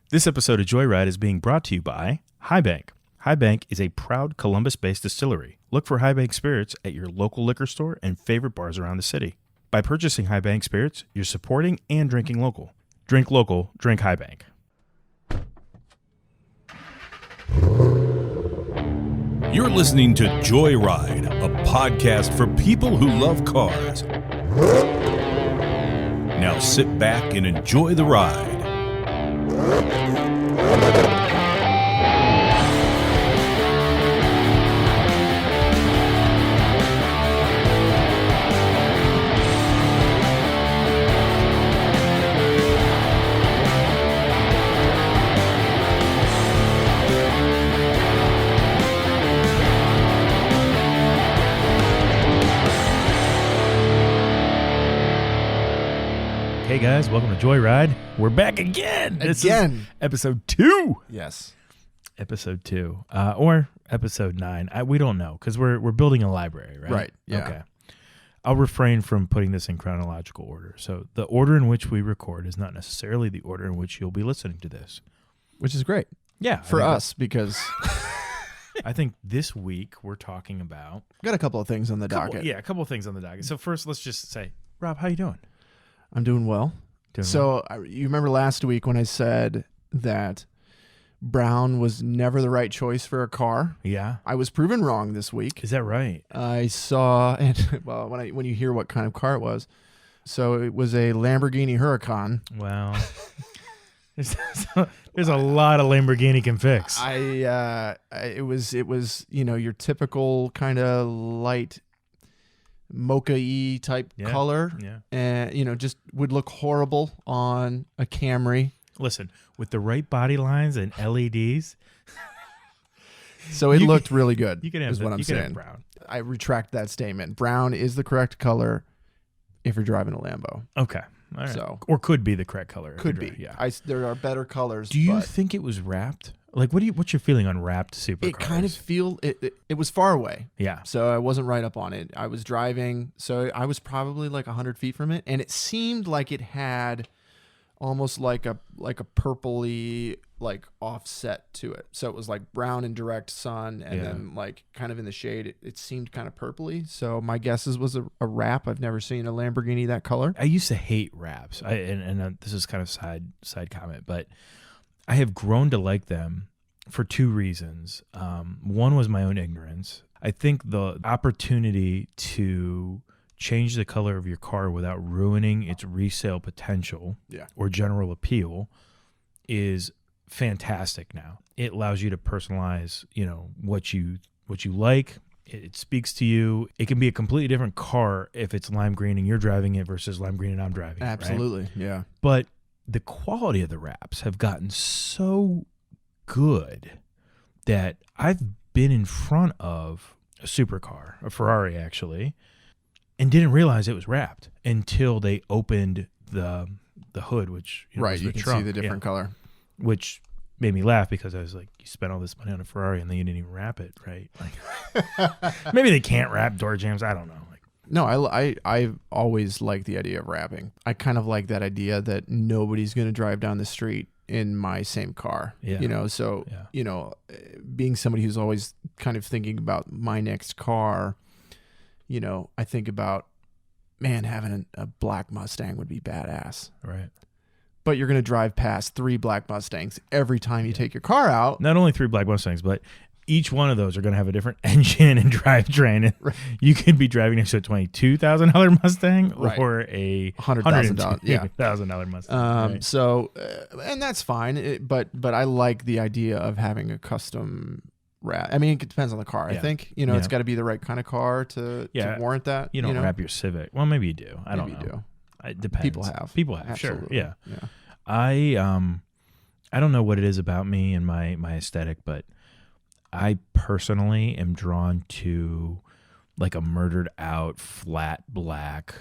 This episode of Joyride is being brought to you by High Bank. High Bank is a proud Columbus-based distillery. Look for High Bank spirits at your local liquor store and favorite bars around the city. By purchasing High Bank spirits, you're supporting and drinking local. Drink local, drink High Bank. You're listening to Joyride, a podcast for people who love cars. Now sit back and enjoy the ride. Hey guys, welcome to Joyride. We're back again. This is episode 2. Yes. Episode 2. Or episode 9. We don't know because we're building a library, right? Right. Yeah. Okay. I'll refrain from putting this in chronological order. So the order in which we record is not necessarily the order in which you'll be listening to this. Which is great. Yeah. For us, because I think this week we're talking about... we've got a couple of things on the docket. Yeah, a couple of things on the docket. So first, let's just say, Rob, how you doing? I'm doing well. You remember last week when I said that brown was never the right choice for a car? Yeah. I was proven wrong this week. Is that right? I saw, and well, when you hear what kind of car it was, so it was a Lamborghini Huracan. Wow. There's a lot of Lamborghini can fix. It was your typical kind of light mocha-y type color. Yeah. And just would look horrible on a Camry. Listen, with the right body lines and LEDs, so it looked really good. You can have is what I'm saying. Brown. I retract that statement. Brown is the correct color if you're driving a Lambo. Okay. All right. So, or could be the correct color. Could be. Yeah. There are better colors. Do you think it was wrapped? Like, what's your feeling on wrapped supercars? It kind of it was far away. Yeah. So I wasn't right up on it. I was driving, so I was probably like 100 feet from it, and it seemed like it had almost like a purpley like offset to it. So it was like brown in direct sun, and then like kind of in the shade, it seemed kind of purpley. So my guess was a wrap. I've never seen a Lamborghini that color. I used to hate wraps. And this is kind of side comment, but I have grown to like them for two reasons. One was my own ignorance. I think the opportunity to change the color of your car without ruining its resale potential or general appeal is fantastic now. It allows you to personalize, what you like. It speaks to you. It can be a completely different car if it's lime green and you're driving it versus lime green and I'm driving it. Absolutely, right? Yeah. But the quality of the wraps have gotten so good that I've been in front of a supercar, a Ferrari actually, and didn't realize it was wrapped until they opened the hood, which was the you can trunk, see the different color, which made me laugh because I was like, you spent all this money on a Ferrari and then you didn't even wrap it, right? Like, maybe they can't wrap door jambs. I don't know. No, I've always liked the idea of wrapping. I kind of like that idea that nobody's going to drive down the street in my same car. Yeah. Being somebody who's always kind of thinking about my next car, I think about, man, having a black Mustang would be badass. Right. But you're going to drive past 3 black Mustangs every time you take your car out. Not only 3 black Mustangs, but each one of those are going to have a different engine and drivetrain. Right. You could be driving next to a $22,000 Mustang or a $100,000 Mustang. Right. So, and that's fine. But I like the idea of having a custom wrap. I mean, it depends on the car. I think it's got to be the right kind of car to warrant that. You don't wrap your Civic. Well, maybe you do. I don't know. You do. It depends. People have. Sure. Absolutely. Yeah. I don't know what it is about me and my aesthetic, but I personally am drawn to like a murdered out flat black,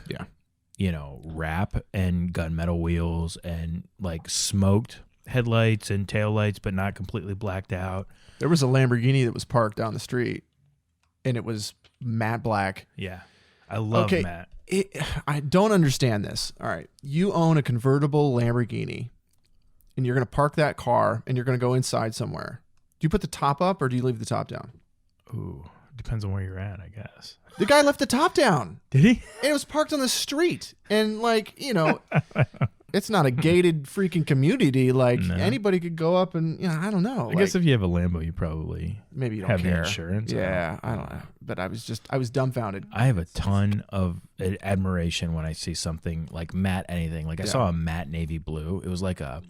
wrap and gunmetal wheels and like smoked headlights and taillights, but not completely blacked out. There was a Lamborghini that was parked down the street and it was matte black. Yeah. I love matte. I don't understand this. All right. You own a convertible Lamborghini and you're going to park that car and you're going to go inside somewhere, do you put the top up or do you leave the top down? Ooh, depends on where you're at, I guess. The guy left the top down. Did he? And it was parked on the street. And like, it's not a gated freaking community. Like anybody could go up and, I don't know. I guess if you have a Lambo, you probably maybe you don't have care. the insurance. Yeah, I don't know. But I was dumbfounded. I have a ton of admiration when I see something like matte anything. Like I saw a matte navy blue. It was like a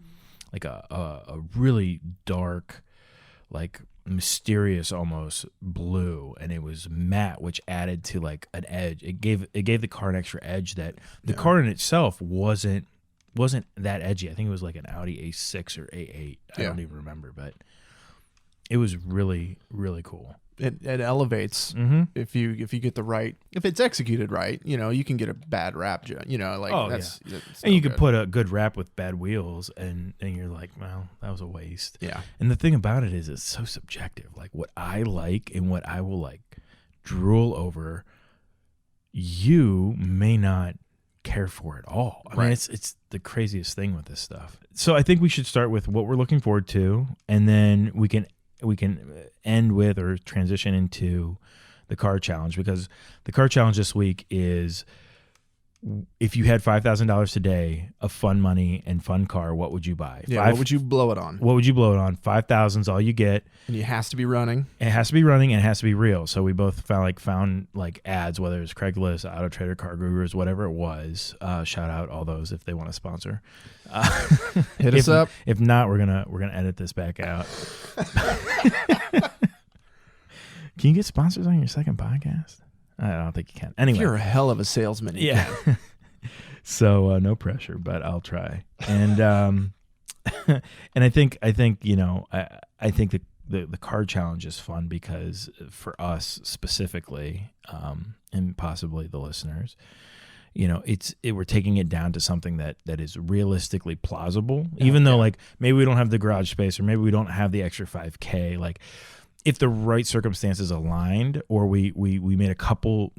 really dark, like mysterious almost blue, and it was matte, which added to like an edge. It gave the car an extra edge that the car in itself wasn't that edgy. I think it was like an Audi A6 or A8. I don't even remember, but it was really, really cool. It elevates if you get the right, if it's executed right. You can get a bad rap. That's and you could put a good wrap with bad wheels, and you're like, well, that was a waste. Yeah. And the thing about it is, it's so subjective. Like what I like and what I will like drool over, you may not care for it all. I mean, it's the craziest thing with this stuff. So I think we should start with what we're looking forward to, and then we can end with or transition into the car challenge, because the car challenge this week is, if you had $5,000 today of fun money and fun car, what would you buy? What would you blow it on? What would you blow it on? 5,000 is all you get. And it has to be running. It has to be running, and it has to be real. So we both found ads, whether it's Craigslist, Auto Trader, Car Gurus, whatever it was. Shout out all those if they want to sponsor. Hit us up. If not, we're gonna edit this back out. Can you get sponsors on your second podcast? I don't think you can. Anyway, you're a hell of a salesman. Yeah. So no pressure, but I'll try. And and I think I think the card challenge is fun because for us specifically, and possibly the listeners, we're taking it down to something that is realistically plausible. Even though like maybe we don't have the garage space, or maybe we don't have the extra $5,000, like. If the right circumstances aligned, or we made a couple,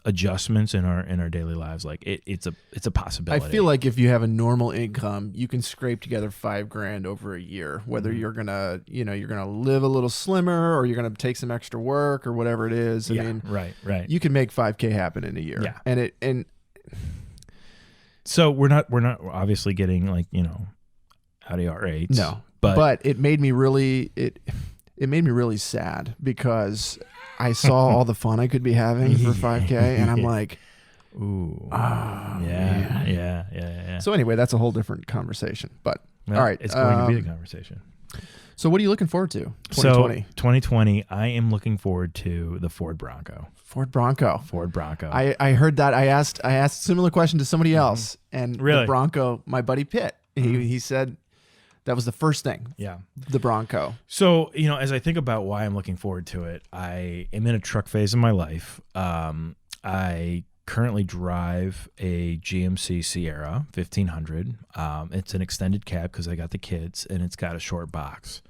adjustments in our daily lives, like it's a possibility. I feel like if you have a normal income, you can scrape together $5,000 over a year. Whether you're gonna live a little slimmer, or you're gonna take some extra work, or whatever it is. I mean, right. You can make $5,000 happen in a year. Yeah, and so we're not obviously getting like Audi R8s. No, but it made me really It made me really sad because I saw all the fun I could be having for $5,000, and I'm like, ooh, yeah. So anyway, that's a whole different conversation. But all right, it's going to be the conversation. So what are you looking forward to? 2020. So 2020, I am looking forward to the Ford Bronco. Ford Bronco. I heard that. I asked a similar question to somebody else, and really? The Bronco, my buddy Pitt, he said. That was the first thing. Yeah. The Bronco. So, as I think about why I'm looking forward to it, I am in a truck phase in my life. I currently drive a GMC Sierra 1500. It's an extended cab because I got the kids, and it's got a short box.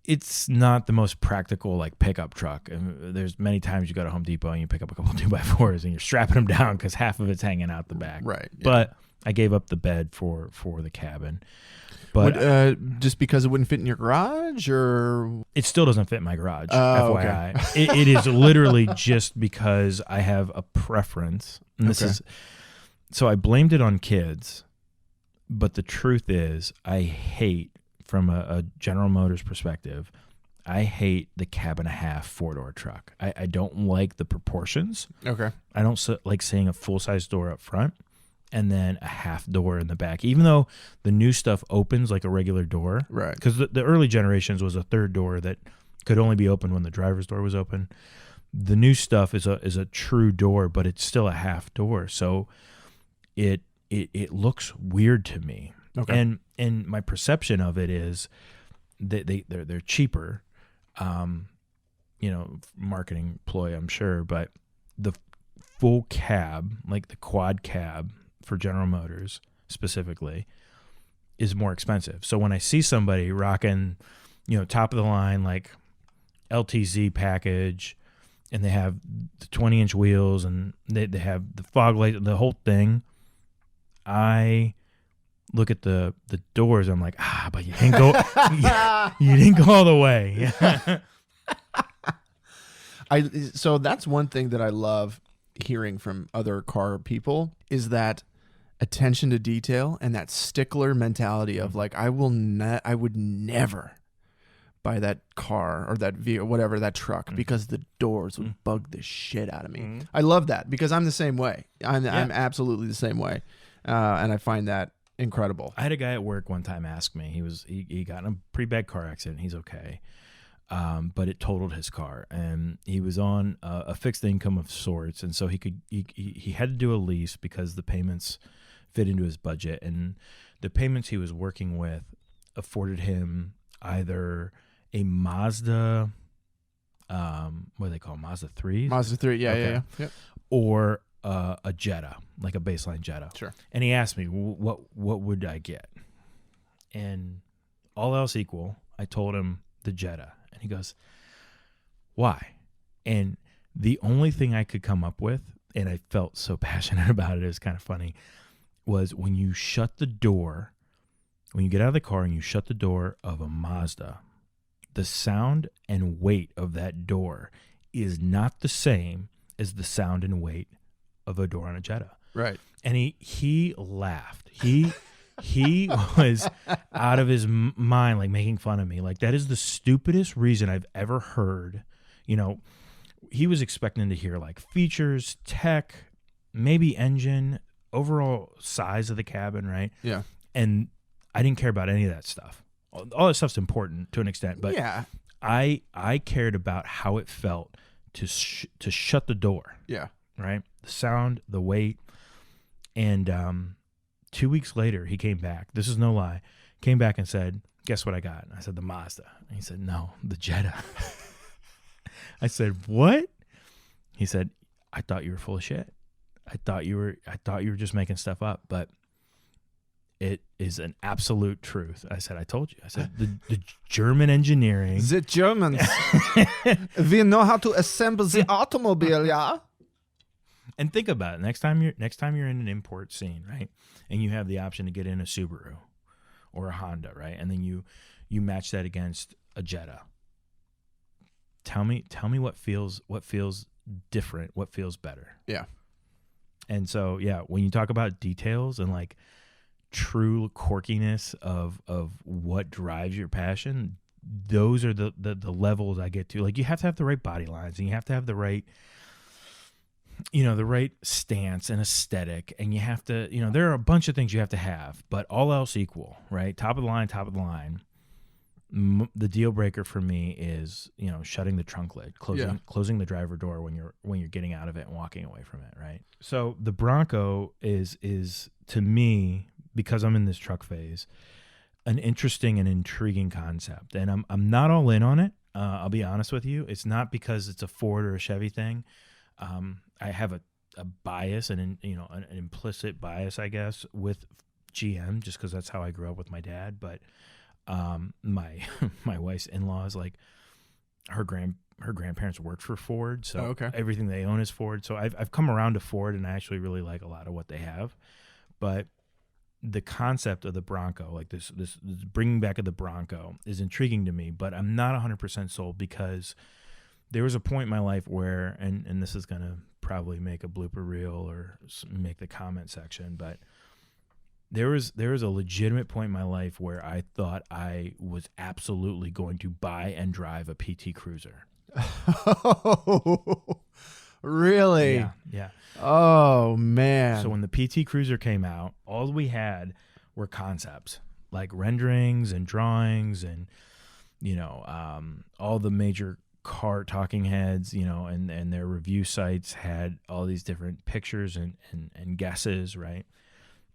It's not the most practical like pickup truck. And there's many times you go to Home Depot and you pick up a couple 2x4s and you're strapping them down because half of it's hanging out the back. Right. Yeah. But I gave up the bed for the cabin. But just because it wouldn't fit in your garage, or it still doesn't fit in my garage. FYI, okay. it is literally just because I have a preference, and this is so I blamed it on kids, but the truth is, I hate from a General Motors perspective. I hate the cab and a half 4-door truck. I don't like the proportions. Okay, I don't like seeing a full size door up front. And then a half door in the back, even though the new stuff opens like a regular door. Right. Because the early generations was a third door that could only be opened when the driver's door was open. The new stuff is a true door, but it's still a half door. So it looks weird to me. Okay. And my perception of it is that they're cheaper, marketing ploy, I'm sure, but the full cab, like the quad cab, for General Motors specifically, is more expensive. So when I see somebody rocking, top of the line, like LTZ package, and they have the 20-inch wheels and they have the fog light, the whole thing, I look at the doors. I'm like, but you didn't go, you didn't go all the way. So that's one thing that I love hearing from other car people is that attention to detail and that stickler mentality of like, I would never buy that car or that vehicle, whatever, that truck, because the doors would bug the shit out of me. I love that because I'm the same way. I'm absolutely the same way. And I find that incredible. I had a guy at work one time ask me, he got in a pretty bad car accident. He's okay. But it totaled his car, and he was on a fixed income of sorts. And so he had to do a lease because the payments fit into his budget, and the payments he was working with afforded him either a Mazda, what do they call Mazda 3s? Mazda 3, yeah. Or a Jetta, like a baseline Jetta. Sure. And he asked me, what would I get? And all else equal, I told him the Jetta. And he goes, why? And the only thing I could come up with, and I felt so passionate about it, it was kind of funny, was when you shut the door, when you get out of the car and you shut the door of a Mazda, the sound and weight of that door is not the same as the sound and weight of a door on a Jetta. Right. And he laughed. He was out of his mind, like making fun of me. Like, that is the stupidest reason I've ever heard. You know, he was expecting to hear like features, tech, maybe engine, overall size of the cabin, right? Yeah. And I didn't care about any of that stuff. All that stuff's important to an extent, but yeah, I cared about how it felt to shut the door. Yeah. Right? The sound, the weight. And 2 weeks later, he came back. This is no lie. Came back and said, guess what I got? And I said, the Mazda. And he said, no, the Jetta. I said, what? He said, I thought you were full of shit. I thought you were just making stuff up, but it is an absolute truth. I said, I told you. I said, the German engineering. The Germans. We know how to assemble the automobile, yeah? And think about it. Next time you're in an import scene, right? And you have the option to get in a Subaru or a Honda, right? And then you match that against a Jetta. Tell me what feels different, what feels better. Yeah. And so, yeah, when you talk about details and like true quirkiness of what drives your passion, those are the levels I get to. Like, you have to have the right body lines, and you have to have the right, the right stance and aesthetic, and you have to, there are a bunch of things you have to have, but all else equal, right? Top of the line. The deal breaker for me is, shutting the trunk lid, closing the driver door when you're getting out of it and walking away from it, right? So the Bronco is to me, because I'm in this truck phase, an interesting and intriguing concept, and I'm not all in on it. I'll be honest with you. It's not because it's a Ford or a Chevy thing. I have a bias and an implicit bias, I guess, with GM, just because that's how I grew up with my dad. But my wife's in-laws, like her grandparents worked for Ford, so everything they own is Ford. So I've come around to Ford, and I actually really like a lot of what they have. But the concept of the Bronco, like this bringing back of the Bronco, is intriguing to me. But I'm not 100% sold, because there was a point in my life where, and this is going to probably make a blooper reel or make the comment section, but there was a legitimate point in my life where I thought I was absolutely going to buy and drive a PT Cruiser. Oh, really? Yeah. Oh, man. So when the PT Cruiser came out, all we had were concepts, like renderings and drawings and, all the major car talking heads, and their review sites had all these different pictures and guesses, right?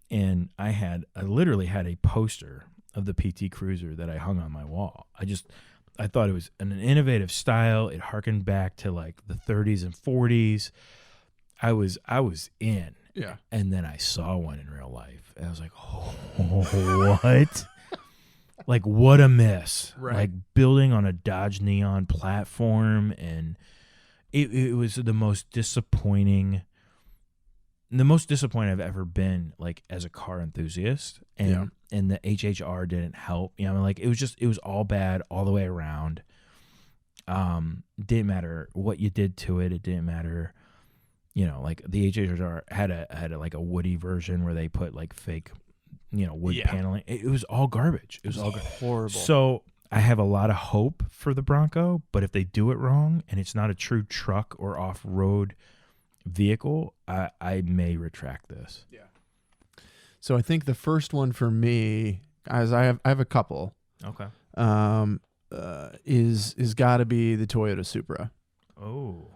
And I literally had a poster of the PT Cruiser that I hung on my wall. I thought it was an innovative style. It harkened back to like the 30s and 40s. I was in. Yeah. And then I saw one in real life. And I was like, oh, what? Like, what a miss. Right. Like, building on a Dodge Neon platform. And it was the most disappointing the most disappointed I've ever been, like, as a car enthusiast, and the HHR didn't help. You know, like, it was all bad all the way around. Didn't matter what you did to it. It didn't matter. You know, like, the HHR had a like a woody version where they put like fake, wood paneling. It was all garbage. It was all horrible. So I have a lot of hope for the Bronco, but if they do it wrong and it's not a true truck or off-road vehicle, I may retract this. Yeah. So I think the first one for me, as I have a couple. Okay. Is got to be the Toyota Supra. Oh.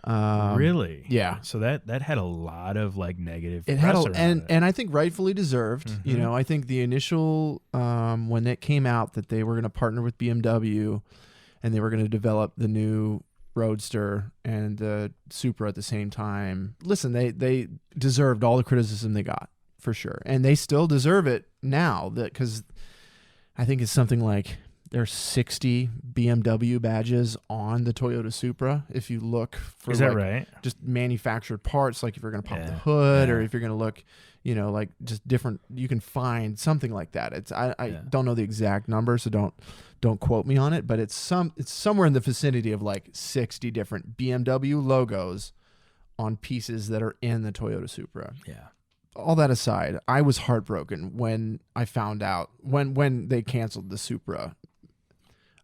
Really? Yeah. So that had a lot of like negative it press had around it. and I think rightfully deserved. Mm-hmm. I think the initial when it came out that they were going to partner with BMW and they were going to develop the new Roadster and the Supra at the same time. Listen, they deserved all the criticism they got, for sure, and they still deserve it now. That because I think it's something like there's 60 BMW badges on the Toyota Supra. If you look for, is that right? Just manufactured parts, like if you're going to pop the hood or if you're going to look, like just different, you can find something like that. It's I don't know the exact number, so don't quote me on it, but it's somewhere in the vicinity of like 60 different BMW logos on pieces that are in the Toyota Supra. Yeah. All that aside, I was heartbroken when I found out when they canceled the Supra.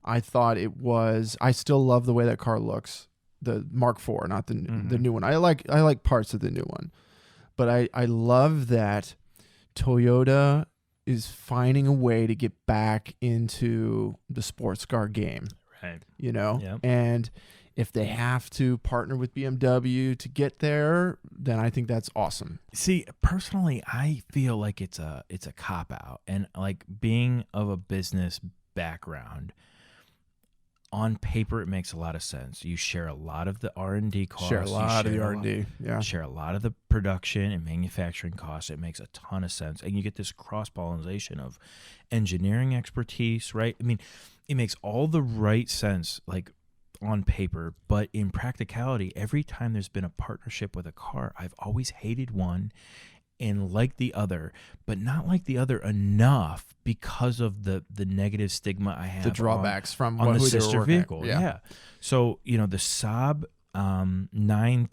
I thought I still love the way that car looks, the Mark IV, not the new one. I like parts of the new one, but I love that Toyota is finding a way to get back into the sports car game. Right. Yep. And if they have to partner with BMW to get there, then I think that's awesome. See, personally, I feel like it's a cop out, and like being of a business background, on paper it makes a lot of sense. You share a lot of the R&D costs. Share a lot of the R&D. Yeah. Share a lot of the production and manufacturing costs. It makes a ton of sense, and you get this cross-pollination of engineering expertise, right? I mean, it makes all the right sense, like on paper, but in practicality, every time there's been a partnership with a car, I've always hated one and liked the other, but not like the other enough because of the negative stigma I have. The drawbacks from on the who sister vehicle. Yeah. So, the Saab 9,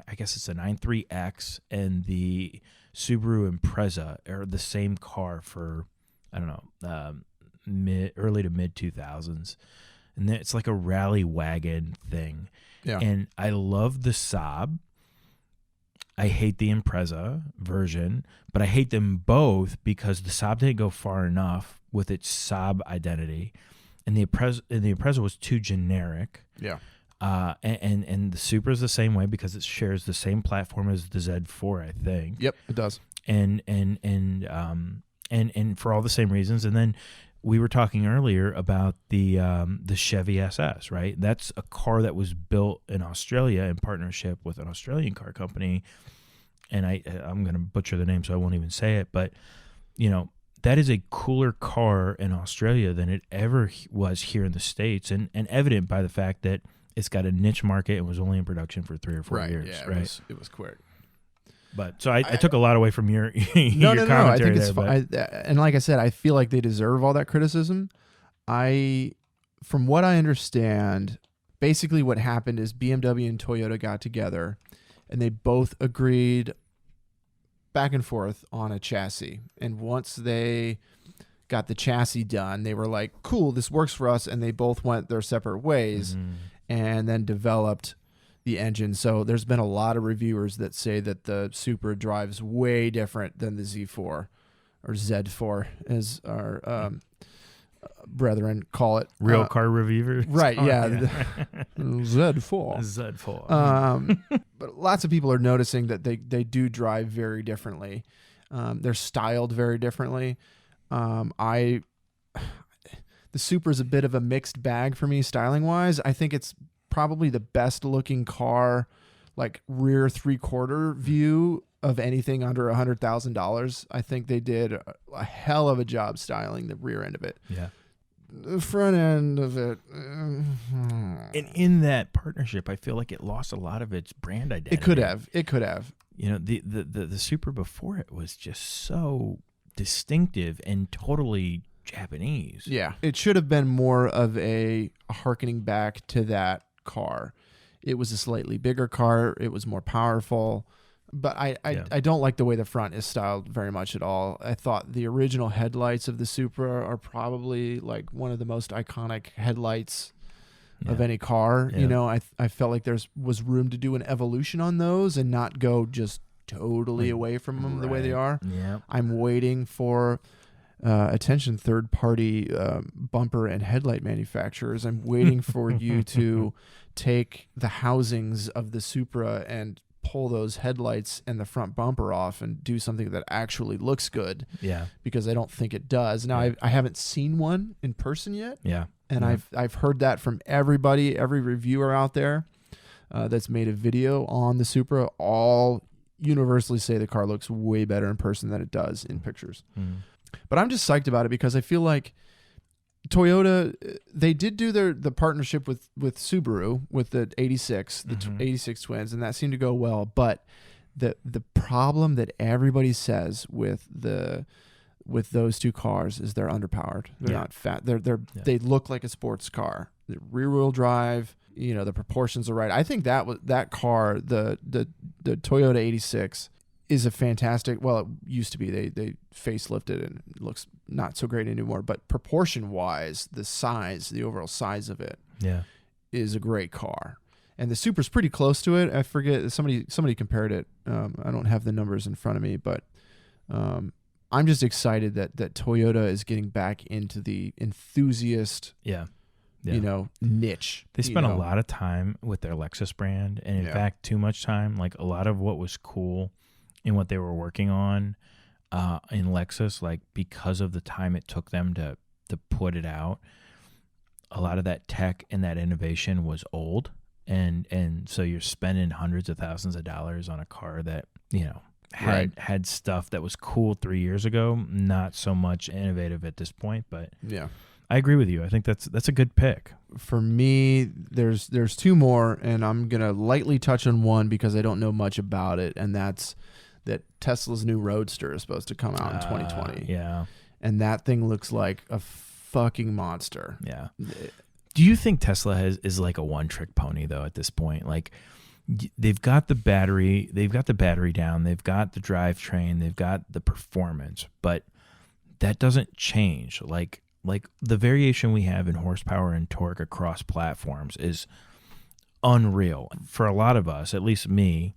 I guess it's a 93X, and the Subaru Impreza are the same car for, I don't know, early to mid 2000s. And it's like a rally wagon thing. Yeah. And I love the Saab. I hate the Impreza version, but I hate them both because the Saab didn't go far enough with its Saab identity, and the Impreza was too generic. Yeah. And the Supra is the same way because it shares the same platform as the Z4, I think. Yep, it does. And for all the same reasons. And then we were talking earlier about the Chevy SS, right? That's a car that was built in Australia in partnership with an Australian car company. And I'm going to butcher the name, so I won't even say it. But, that is a cooler car in Australia than it ever was here in the States. And evident by the fact that it's got a niche market and was only in production for 3 or 4 years. Yeah, right. It was quick. But so I took a lot away from your No. I think it's fine. And like I said, I feel like they deserve all that criticism. From what I understand, basically what happened is BMW and Toyota got together, and they both agreed back and forth on a chassis. And once they got the chassis done, they were like, "Cool, this works for us," and they both went their separate ways, and then developed the engine. So there's been a lot of reviewers that say that the Supra drives way different than the Z4 or Z4, as our brethren call it. Real car reviewers. Right, yeah. Z4. Z4. But lots of people are noticing that they do drive very differently. They're styled very differently. The Supra is a bit of a mixed bag for me styling-wise. I think it's probably the best looking car, like rear 3/4 view of anything under $100,000. I think they did a hell of a job styling the rear end of it. Yeah. The front end of it. And in that partnership, I feel like it lost a lot of its brand identity. It could have. You know, the Supra before it was just so distinctive and totally Japanese. Yeah. It should have been more of a harkening back to that car. It was a slightly bigger car. It was more powerful. But I don't like the way the front is styled very much at all. I thought the original headlights of the Supra are probably like one of the most iconic headlights of any car. Yeah. You know, I felt like was room to do an evolution on those and not go just totally away from them the way they are. Yeah. I'm waiting for attention third-party bumper and headlight manufacturers. I'm waiting for you to take the housings of the Supra and pull those headlights and the front bumper off and do something that actually looks good. Yeah. Because I don't think it does. Now, I haven't seen one in person yet. Yeah. And I've heard that from everybody, every reviewer out there that's made a video on the Supra, all universally say the car looks way better in person than it does in pictures. Mm. But I'm just psyched about it because I feel like Toyota, they did do the partnership with Subaru with the 86, the 86 twins, and that seemed to go well. But the problem that everybody says with those two cars is they're underpowered. They're not fat. They look like a sports car. The rear wheel drive, you know, the proportions are right. I think that car, the Toyota 86, is a fantastic. Well, it used to be. They facelifted and it looks not so great anymore. But proportion wise, the overall size of it, is a great car. And the Supra's pretty close to it. I forget, somebody compared it. I don't have the numbers in front of me, but I'm just excited that Toyota is getting back into the enthusiast, you know, niche. They spent a lot of time with their Lexus brand, and in fact, too much time. Like a lot of what was cool in what they were working on in Lexus, like because of the time it took them to put it out, a lot of that tech and that innovation was old, and so you're spending hundreds of thousands of dollars on a car that, you know, had stuff that was cool 3 years ago, not so much innovative at this point. But I agree with you. I think that's a good pick. For me, there's two more, and I'm gonna lightly touch on one because I don't know much about it, and that's that Tesla's new Roadster is supposed to come out in 2020. Yeah, and that thing looks like a fucking monster. Yeah. Do you think Tesla is like a one-trick pony though at this point? Like, they've got the battery down, they've got the drivetrain, they've got the performance, but that doesn't change. Like the variation we have in horsepower and torque across platforms is unreal. For a lot of us, at least me,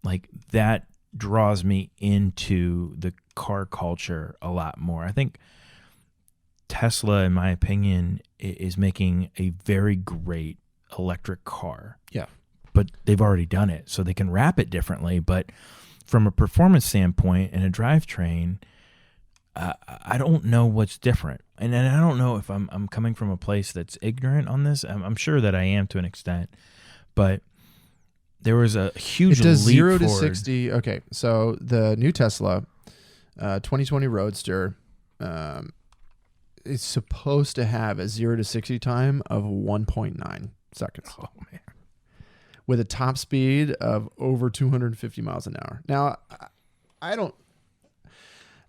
like that draws me into the car culture a lot more. I think Tesla, in my opinion, is making a very great electric car. Yeah. But they've already done it, so they can wrap it differently. But from a performance standpoint and a drivetrain, I don't know what's different. And I don't know if I'm coming from a place that's ignorant on this. I'm sure that I am to an extent. But there was a huge leap. It does 0 to forward. 60. Okay, so the new Tesla 2020 Roadster is supposed to have a 0 to 60 time of 1.9 seconds. Oh, man. With a top speed of over 250 miles an hour. Now, I don't...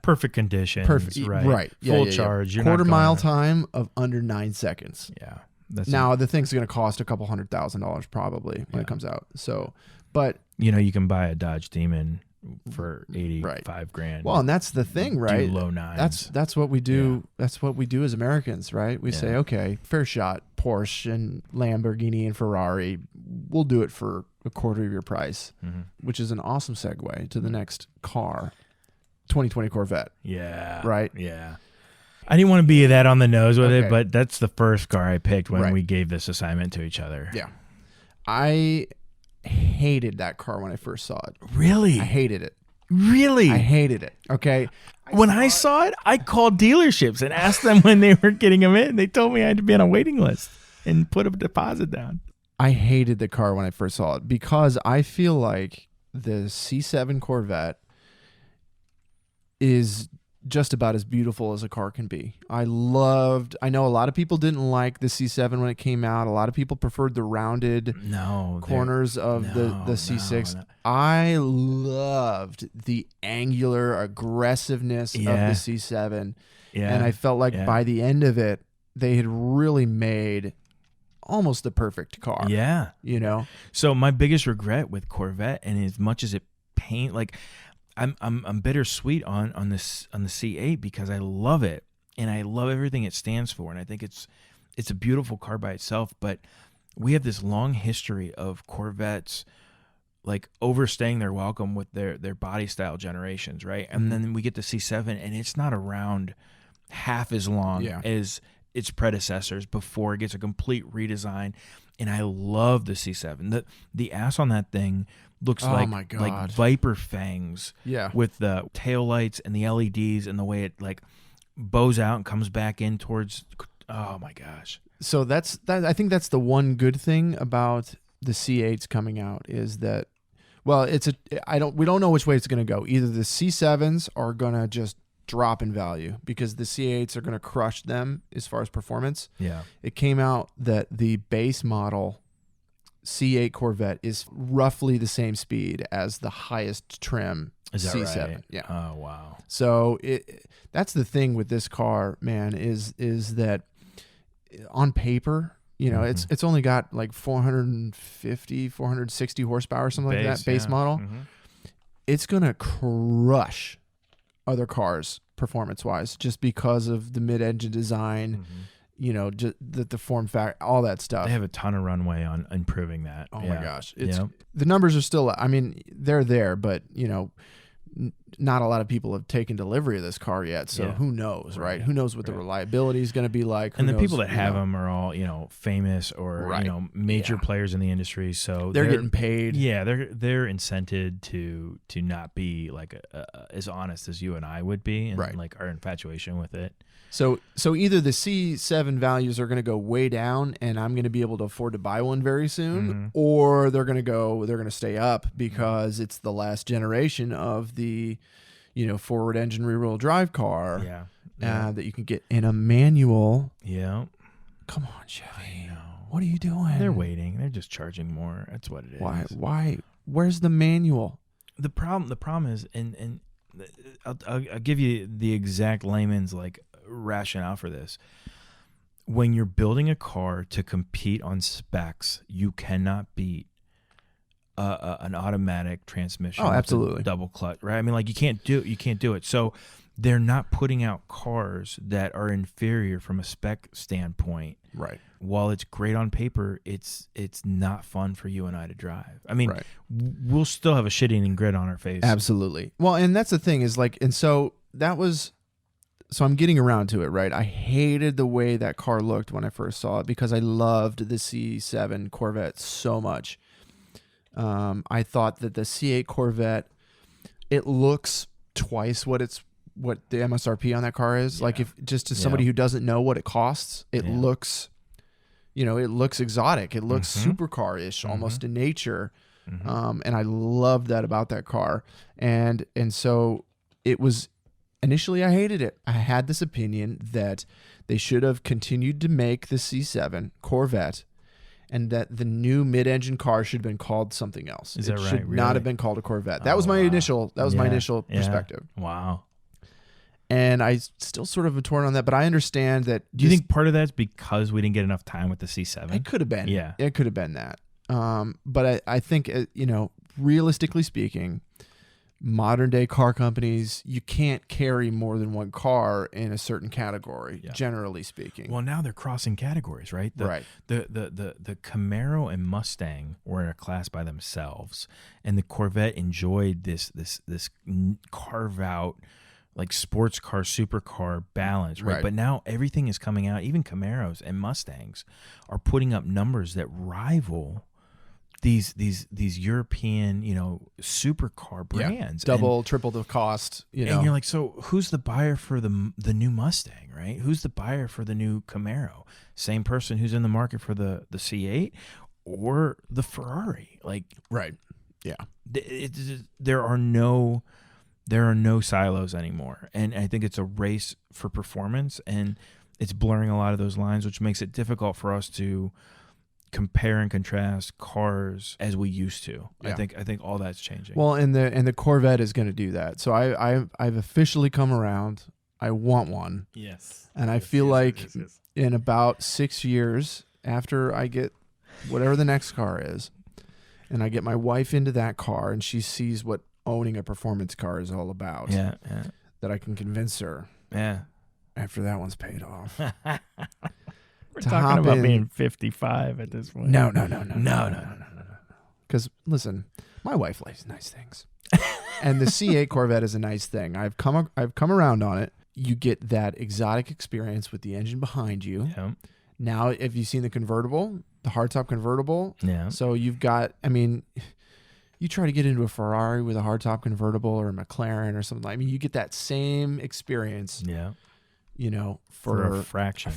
Perfect conditions. Perfect, right. Full charge. You're quarter not mile going time of under 9 seconds. Yeah. Now, the thing's going to cost a couple $100,000 probably when it comes out. So, but... You know, you can buy a Dodge Demon for $85,000. Well, and that's the thing, right? Do low nines. That's what we do. Yeah. That's what we do as Americans, right? We say, okay, fair shot, Porsche and Lamborghini and Ferrari, we'll do it for a quarter of your price, which is an awesome segue to the next car, 2020 Corvette. Yeah. Right? Yeah. I didn't want to be that on the nose with it, but that's the first car I picked when we gave this assignment to each other. Yeah. I hated that car when I first saw it. Really? I hated it. Really? I hated it. Okay. When I saw it, I called dealerships and asked them when they were getting them in. They told me I had to be on a waiting list and put a deposit down. I hated the car when I first saw it because I feel like the C7 Corvette is just about as beautiful as a car can be. I know a lot of people didn't like the C7 when it came out. A lot of people preferred the rounded corners of the C6. No. I loved the angular aggressiveness of the C7. Yeah. And I felt like by the end of it, they had really made almost the perfect car. Yeah. You know? So my biggest regret with Corvette, and as much as it paint, like I'm bittersweet on the C8 because I love it and I love everything it stands for, and I think it's a beautiful car by itself. But we have this long history of Corvettes like overstaying their welcome with their body style generations, right? And then we get the C7, and it's not around half as long as its predecessors before it gets a complete redesign. And I love the C7. The ass on that thing looks like viper fangs with the tail lights and the LEDs and the way it like bows out and comes back in towards, oh my gosh. So I think that's the one good thing about the C8s coming out is that, well, we don't know which way it's going to go. Either the C7s are going to just drop in value because the C8s are going to crush them as far as performance. Yeah. It came out that the base model C8 Corvette is roughly the same speed as the highest trim C7. Right? Yeah. Oh, wow. So that's the thing with this car, man, is that on paper, you know, it's only got like 460 horsepower or something like that, base model. Mm-hmm. It's going to crush other cars performance-wise just because of the mid-engine design, you know, just the form factor, all that stuff. They have a ton of runway on improving that. Oh, my gosh. The numbers are still, I mean, they're there, but, you know, not a lot of people have taken delivery of this car yet, so who knows, right? Who knows what the reliability is going to be like? And the people that have them are all, you know, famous or you know, major players in the industry, so they're getting paid. Yeah, they're incented to not be like as honest as you and I would be, and like our infatuation with it. So either the C7 values are going to go way down, and I'm going to be able to afford to buy one very soon, or they're going to stay up because it's the last generation of the, you know, forward engine rear wheel drive car that you can get in a manual. Yeah. Come on, Chevy. I know. What are you doing? They're waiting. They're just charging more. That's what it is. Why? Where's the manual? The problem is, and I'll give you the exact layman's like rationale for this. When you're building a car to compete on specs, you cannot beat an automatic transmission. Oh, absolutely. Double clutch, right? I mean, like you can't do it. So they're not putting out cars that are inferior from a spec standpoint. Right. While it's great on paper, it's not fun for you and I to drive. I mean, we'll still have a shit-eating grin on our face. Absolutely. Well, and that's the thing is like, and so that was. So I'm getting around to it, right? I hated the way that car looked when I first saw it because I loved the C7 Corvette so much. I thought that the C8 Corvette, it looks twice what the MSRP on that car is. Yeah. Like if just to somebody who doesn't know what it costs, it looks, you know, it looks exotic. It looks supercar-ish almost in nature. And I loved that about that car. And so it was. Initially, I hated it. I had this opinion that they should have continued to make the C7 Corvette and that the new mid-engine car should have been called something else. Is that right? It should not have been called a Corvette. That was my initial perspective. Wow. And I still sort of am torn on that, but I understand that. Do you think part of that's because we didn't get enough time with the C7? It could have been. Yeah. It could have been that. But I think, you know, realistically speaking, modern day car companies, you can't carry more than one car in a certain category, generally speaking. Well, now they're crossing categories, right? The Camaro and Mustang were in a class by themselves, and the Corvette enjoyed this carve out like sports car, supercar balance, right? But now everything is coming out. Even Camaros and Mustangs are putting up numbers that rival these European, you know, supercar brands, double, triple the cost, you know. And you're like, so who's the buyer for the new Mustang, right? Who's the buyer for the new Camaro? Same person who's in the market for the C8 or the Ferrari, like right? Yeah, there are no There are no silos anymore. And I think it's a race for performance, and it's blurring a lot of those lines, which makes it difficult for us to compare and contrast cars as we used to. Yeah. I think all that's changing. Well, and the Corvette is going to do that. So I've officially come around. I want one. Yes. And I feel like in about 6 years after I get whatever the next car is, and I get my wife into that car and she sees what owning a performance car is all about. Yeah. That I can convince her. Yeah. After that one's paid off. We're talking about being 55 at this point. No. Because listen, my wife likes nice things, and the C8 Corvette is a nice thing. I've come around on it. You get that exotic experience with the engine behind you. Yeah. Now, have you seen the convertible, the hardtop convertible? Yeah. So you've got, I mean, you try to get into a Ferrari with a hardtop convertible or a McLaren or something. I mean, you get that same experience. Yeah. You know, for a fraction.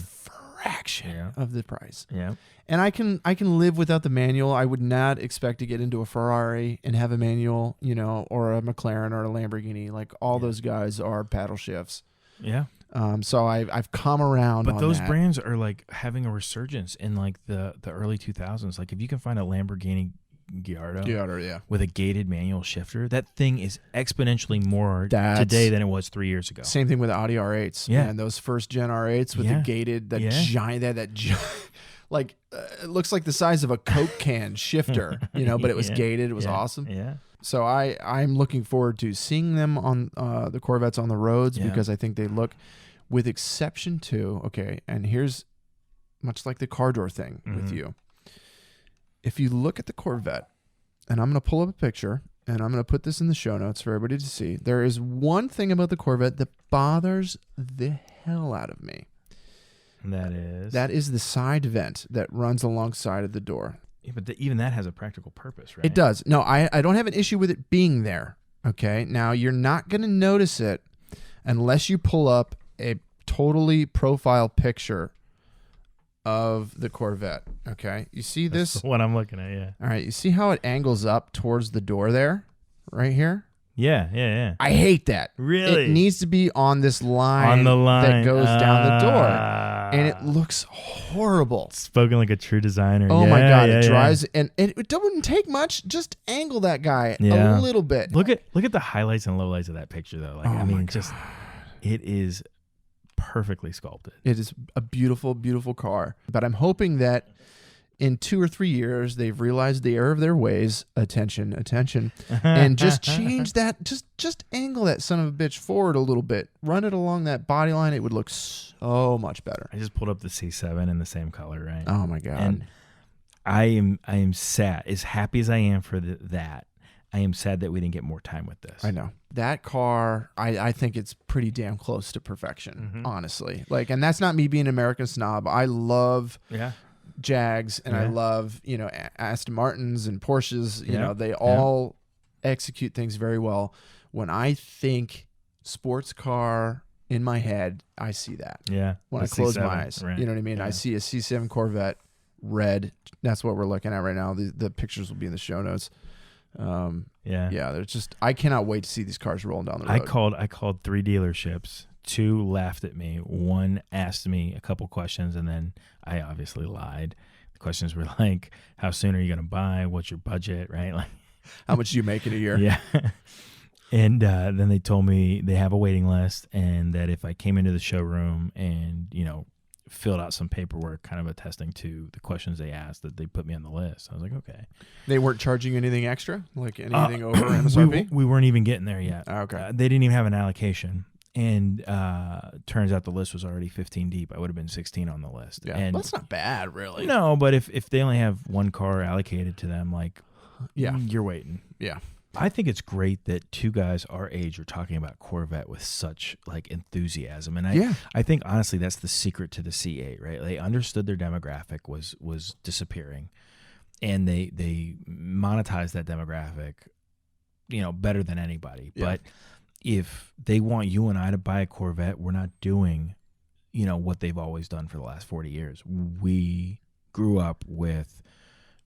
Of the price. Yeah. And I can live without the manual. I would not expect to get into a Ferrari and have a manual, you know, or a McLaren or a Lamborghini. Like all those guys are paddle shifts. Yeah. So I've come around. But on those that. brands are like having a resurgence in like the early 2000s. Like if you can find a Lamborghini Gallardo, yeah, with a gated manual shifter, that thing is exponentially more today than it was 3 years ago. Same thing with Audi R8s. Yeah. And those first gen R8s with the gated, giant, like it looks like the size of a Coke can shifter, you know, but it was gated. It was awesome. Yeah. So I'm looking forward to seeing them on the Corvettes on the roads because I think they look, with exception to, okay, and here's much like the car door thing with you. If you look at the Corvette, and I'm going to pull up a picture, and I'm going to put this in the show notes for everybody to see. There is one thing about the Corvette that bothers the hell out of me. And that is the side vent that runs alongside of the door. Yeah, but even that has a practical purpose, right? It does. No, I don't have an issue with it being there. Okay. Now, you're not going to notice it unless you pull up a totally profile picture of the Corvette. Okay. You see this? That's what I'm looking at, yeah. All right. You see how it angles up towards the door there? Right here? Yeah. I hate that. Really? It needs to be on this line, on the line that goes down the door. And it looks horrible. Spoken like a true designer. Oh my God. It drives, and it wouldn't take much. Just angle that guy a little bit. Look at the highlights and lowlights of that picture, though. Like, I mean, just, it is perfectly sculpted. It is a beautiful, beautiful car. But I'm hoping that in 2 or 3 years, they've realized the error of their ways. Attention. And just change that. Just angle that son of a bitch forward a little bit. Run it along that body line. It would look so much better. I just pulled up the C7 in the same color, right? Oh my God. And I am sad. As happy as I am for that, I am sad that we didn't get more time with this. I know. That car, I think it's pretty damn close to perfection, honestly. Like, and that's not me being an American snob. I love Jags, and I love, you know, Aston Martins and Porsches. You know, they all execute things very well. When I think sports car in my head, I see that. Yeah. When I close my eyes. Right. You know what I mean? Yeah. I see a C7 Corvette, red. That's what we're looking at right now. The pictures will be in the show notes. They're just, I cannot wait to see these cars rolling down the road. I called 3 dealerships. 2 laughed at me. 1 asked me a couple questions, and then I obviously lied. The questions were like, how soon are you going to buy? What's your budget? Right? Like, how much do you make in a year? Yeah. And then they told me they have a waiting list, and that if I came into the showroom and, you know, filled out some paperwork kind of attesting to the questions they asked, that they put me on the list. I was like, okay. They weren't charging you anything extra? Like anything over MSRP? We weren't even getting there yet. Okay. They didn't even have an allocation. And turns out the list was already 15 deep. I would have been 16 on the list. Yeah, and that's not bad, really. No, but if they only have 1 car allocated to them, like, you're waiting. Yeah. I think it's great that 2 guys our age are talking about Corvette with such like enthusiasm. And I think honestly that's the secret to the C8, right? They understood their demographic was disappearing, and they monetized that demographic, you know, better than anybody. Yeah. But if they want you and I to buy a Corvette, we're not doing, you know, what they've always done for the last 40 years. We grew up with,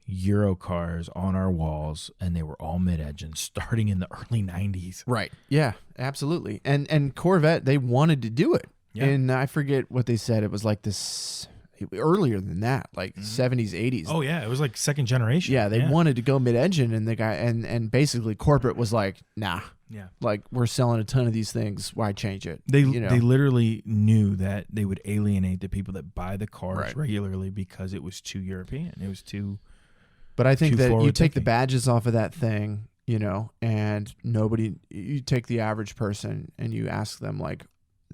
Euro cars on our walls, and they were all mid-engine starting in the early 90s. Right. Yeah, absolutely. And Corvette, they wanted to do it. Yeah. And I forget what they said. It was like this earlier than that, like 70s, 80s. Oh yeah, it was like second generation. Yeah, they wanted to go mid-engine, and the guy and basically corporate was like, nah. Yeah. Like, we're selling a ton of these things. Why change it? They literally knew that they would alienate the people that buy the cars Right. regularly because it was too European. It was too. But I think too that you forward take the thinking. badges off of that thing, and you take the average person and you ask them, like,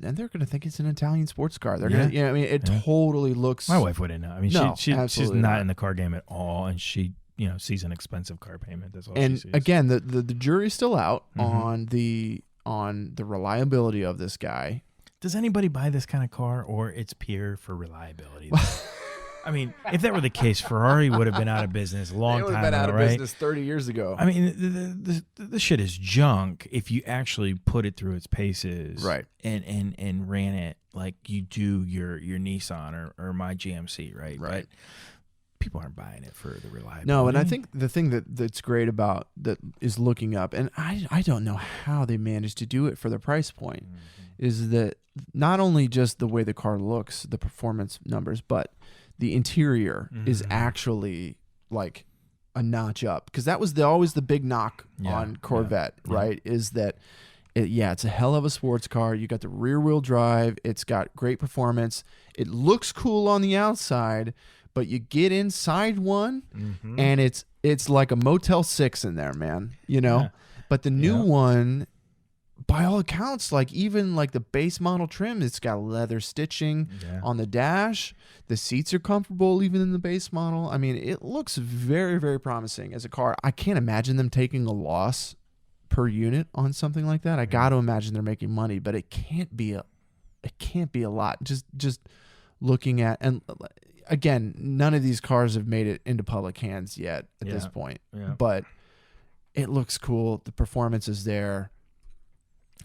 and they're going to think it's an Italian sports car. They're going to, I mean, it totally looks. My wife wouldn't know. I mean, No, she's absolutely not not. in the car game at all, and she sees an expensive car payment. That's all she And sees. again, the jury's still out Mhm. on the reliability of this guy. Does anybody buy this kind of car, or it's pure for reliability? I mean, if that were the case, Ferrari would have been out of business a long time ago, right? 30 years ago. I mean, the shit is junk if you actually put it through its paces, Right. And ran it like you do your Nissan or my GMC, right? Right. But people aren't buying it for the reliability. No, and I think the thing that's great about that is looking up, and I don't know how they managed to do it for the price point, is that not only just the way the car looks, the performance numbers, but the interior is actually like a notch up, because that was always the big knock on Corvette, right? Is that it's a hell of a sports car. You got the rear wheel drive. It's got great performance. It looks cool on the outside, but you get inside one and it's like a Motel 6 in there, man, Yeah. But the new one, by all accounts, like even like the base model trim, it's got leather stitching on the dash. The seats are comfortable even in the base model. I mean, it looks very, very promising as a car. I can't imagine them taking a loss per unit on something like that. I got to imagine they're making money, but it can't be a lot. Just looking at, and again, none of these cars have made it into public hands yet at this point. Yeah. But it looks cool. The performance is there.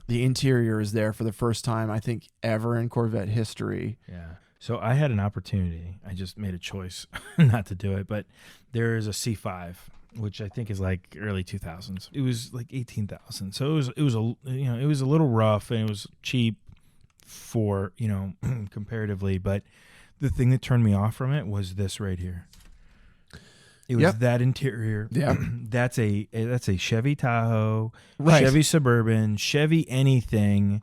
The interior is there for the first time, I think, ever in Corvette history. Yeah. So I had an opportunity. I just made a choice not to do it, but there is a C5, which I think is like early 2000s. It was like 18,000. So it was a little rough, and it was cheap for, comparatively, but the thing that turned me off from it was this right here. It was that interior. Yeah. That's a Chevy Tahoe, Right. Chevy Suburban, Chevy anything,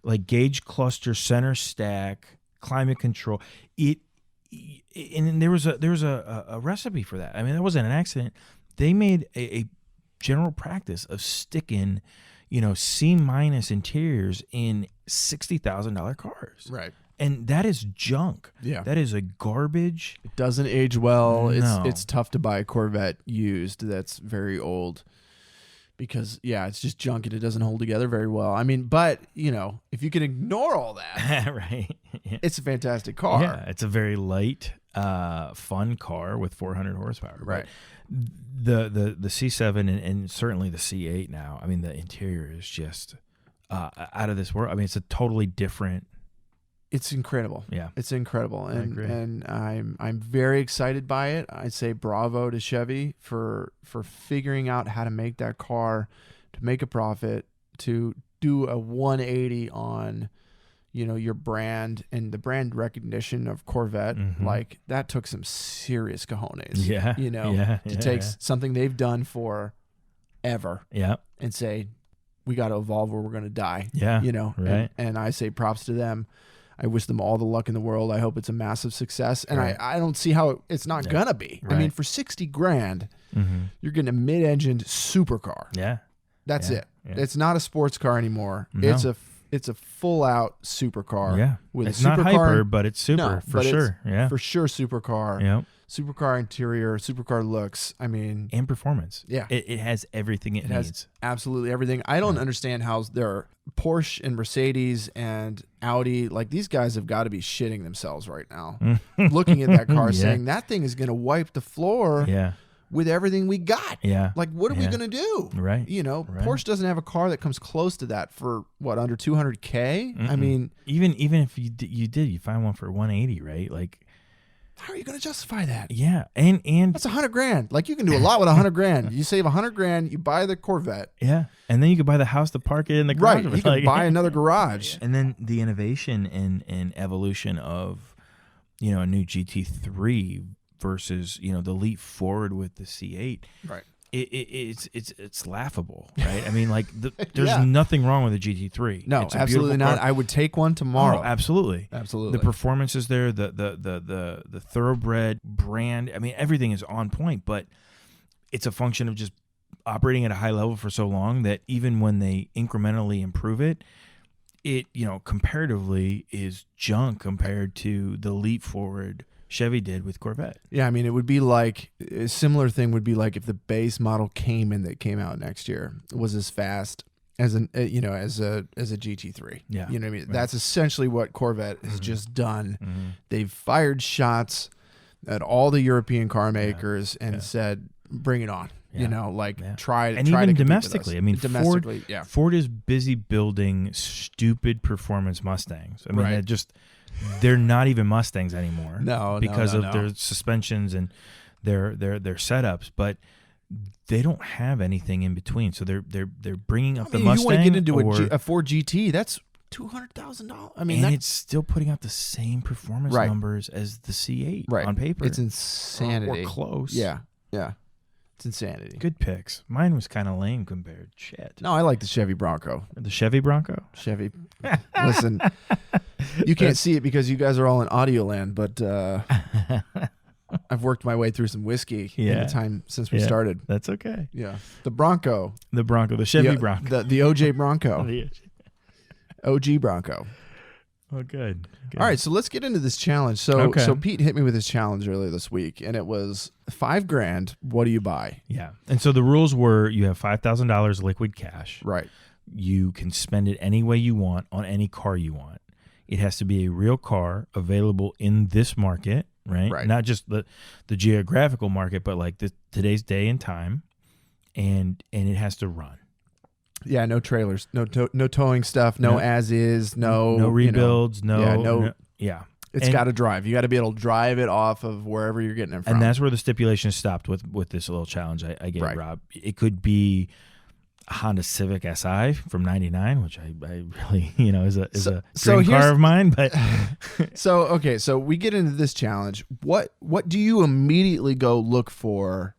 like gauge cluster, center stack, climate control. And there was a recipe for that. I mean, that wasn't an accident. They made a general practice of sticking, C- interiors in $60,000 cars. Right. And that is junk. Yeah. That is a garbage. It doesn't age well. No. It's tough to buy a Corvette used that's very old, because it's just junk and it doesn't hold together very well. I mean, but if you can ignore all that, Right. Yeah. it's a fantastic car. Yeah, it's a very light, fun car with 400 horsepower. Right. But the C7 and certainly the C8 now, I mean, the interior is just out of this world. I mean, it's a totally different. It's incredible. Yeah. It's incredible. And agree. and I'm very excited by it. I'd say bravo to Chevy for figuring out how to make that car, to make a profit, to do a 180 on your brand and the brand recognition of Corvette. Mhm. Like, that took some serious cojones. Yeah. To take something they've done for ever Yeah. and say, we got to evolve or we're going to die. Yeah. Right. And I say props to them. I wish them all the luck in the world. I hope it's a massive success. And Right. I don't see how it's not going to be. I mean, Right. for $60,000, Mm-hmm. you're getting a mid-engined supercar. Yeah. That's Yeah. it. Yeah. It's not a sports car anymore. No. It's a full-out supercar. Yeah. With It's a not supercar. hyper, but it's super No, for but it's sure. Yeah. For sure, supercar. Yeah. Supercar interior, supercar looks. I mean, And performance. Yeah. It has everything it has needs. absolutely everything. I don't understand how there are Porsche and Mercedes and Audi. Like, these guys have got to be shitting themselves right now, looking at that car, Yeah. saying that thing is going to wipe the floor Yeah. with everything we got. Yeah. Like, what are we Yeah. going to do? Right. Right. Porsche doesn't have a car that comes close to that for what, under 200K? I Mm-mm. mean, even if you find one for 180, right? Like, How are you going to justify that? Yeah, and that's $100,000. Like, you can do a lot with $100,000. You save $100,000, you buy the Corvette. yeah, and then you could buy the house to park it in the garage. Right, you can buy another garage. And then the innovation and evolution of, you know, a new GT3 versus, you know, the leap forward with the C8. Right. It's laughable, right? I mean, like, there's nothing wrong with the GT3. No, it's a absolutely beautiful not. car. I would take one tomorrow. Oh, absolutely. Absolutely. The performance is there, the thoroughbred brand. I mean, everything is on point, but it's a function of just operating at a high level for so long that even when they incrementally improve it, you know, comparatively is junk compared to the leap forward Chevy did with Corvette. Yeah, I mean, it would be like, a similar thing would be like if the base model Cayman that came out next year was as fast as as a GT3. Yeah. You know what I mean? Right. That's essentially what Corvette has just done. Mm-hmm. They've fired shots at all the European car makers and said, bring it on. Yeah. You know, like try and to even compete with domestically. us. I mean, domestically, Ford is busy building stupid performance Mustangs. I mean, Right. they're not even Mustangs anymore. Because of no. their suspensions and their setups, but they don't have anything in between. So they're bringing up the Mustang. You want to get into or, a Ford GT? That's $200,000. I mean, and it's still putting out the same performance numbers as the C8 on paper. It's insanity. Or close. Yeah. It's insanity. Good picks. Mine was kind of lame compared. Shit. No, I like the Chevy Bronco. The Chevy Bronco? Chevy. Listen, you can't see it because you guys are all in audio land, but I've worked my way through some whiskey in the time since we started. That's okay. Yeah. The Bronco. The Chevy Bronco. The OJ Bronco. OG Bronco. Oh, good. All right, so let's get into this challenge. So Pete hit me with this challenge earlier this week, and it was $5,000. What do you buy? Yeah. And so the rules were you have $5,000 liquid cash. Right. You can spend it any way you want on any car you want. It has to be a real car available in this market, right? Not just the geographical market, but like today's day and time, and it has to run. Yeah, no trailers, no towing stuff, no as is, no rebuilds, yeah. It's got to drive. You got to be able to drive it off of wherever you're getting it from. And that's where the stipulation stopped with this little challenge I gave Rob. It could be a Honda Civic Si from '99, which I really is a dream car of mine. But so we get into this challenge. What do you immediately go look for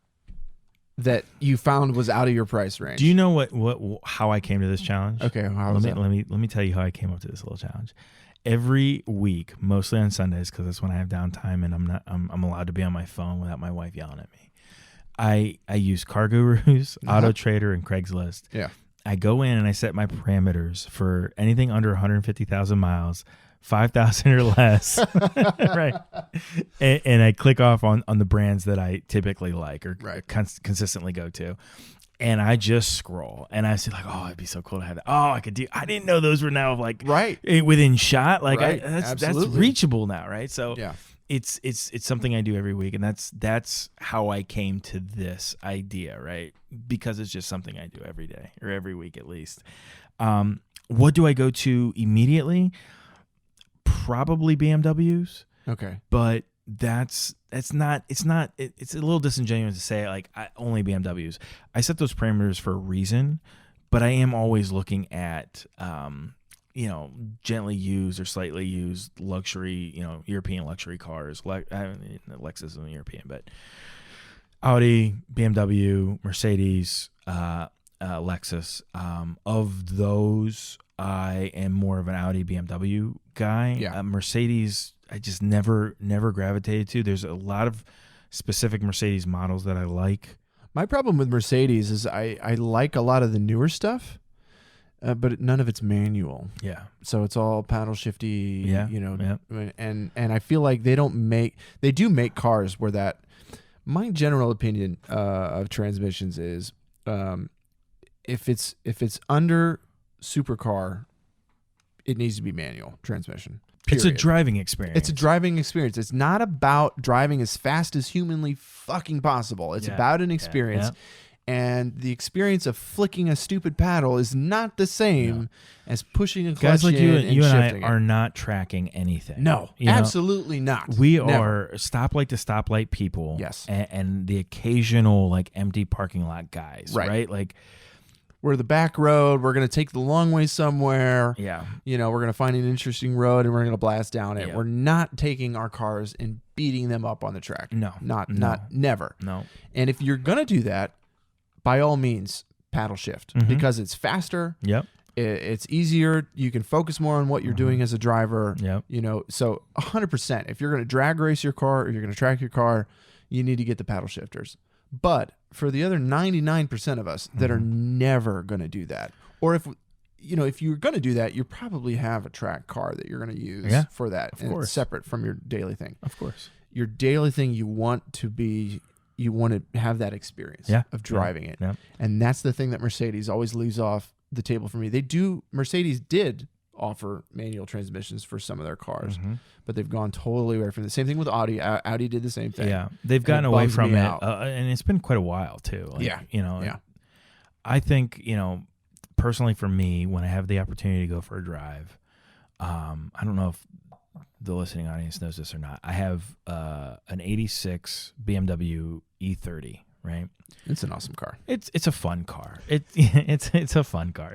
that you found was out of your price range? Do you know how I came to this challenge? Okay, let me tell you how I came up to this little challenge. Every week, mostly on Sundays, because that's when I have downtime and I'm allowed to be on my phone without my wife yelling at me. I use Car Gurus, Auto Trader, and Craigslist. Yeah. I go in and I set my parameters for anything under 150,000 miles, 5,000 or less, right? And I click off on the brands that I typically like or consistently go to. And I just scroll and I see like, oh, it'd be so cool to have that. Oh, I didn't know those were now like within shot. Like that's reachable now, right? So it's something I do every week, and that's how I came to this idea, right? Because it's just something I do every day or every week at least. What do I go to immediately? Probably BMWs. Okay, but it's a little disingenuous to say like only BMWs. I set those parameters for a reason, but I am always looking at gently used or slightly used luxury, European luxury cars. Lexus isn't European, but Audi, BMW, Mercedes, Lexus. Of those, I am more of an Audi, BMW guy. Yeah. Mercedes, I just never gravitated to. There's a lot of specific Mercedes models that I like. My problem with Mercedes is I like a lot of the newer stuff, but none of it's manual. Yeah. So it's all paddle shifty. Yeah. And I feel like they do make cars where that. My general opinion of transmissions is, if it's under supercar, it needs to be manual transmission. Period. It's a driving experience. It's a driving experience. It's not about driving as fast as humanly fucking possible. It's about an experience. And the experience of flicking a stupid paddle is not the same as pushing a clutch Guys like you and I shifting are not tracking anything. No, You know? absolutely not. We Never. are stoplight to stoplight people. Yes. And the occasional like empty parking lot guys, Right. right? Like, We're the back road. We're going to take the long way somewhere. yeah. We're going to find an interesting road and we're going to blast down it. Yeah. We're not taking our cars and beating them up on the track. No. Never. No. And if you're going to do that, by all means, paddle shift because it's faster. Yep. It's easier. You can focus more on what you're doing as a driver. Yep. So 100%. If you're going to drag race your car or you're going to track your car, you need to get the paddle shifters. But for the other 99% of us that are never going to do that, or if you're going to do that, you probably have a track car that you're going to use for that. Of course. It's separate from your daily thing. Of course. Your daily thing, you want to have that experience of driving it. Yeah. And that's the thing that Mercedes always leaves off the table for me. Mercedes did offer manual transmissions for some of their cars, but they've gone totally away from it. Same thing with Audi. Audi did the same thing. Yeah. They've gotten away from it. And it's been quite a while too. Like, I think, personally for me, when I have the opportunity to go for a drive, I don't know if the listening audience knows this or not. I have an 86 BMW E30, right? It's an awesome car. It's a fun car. It's a fun car.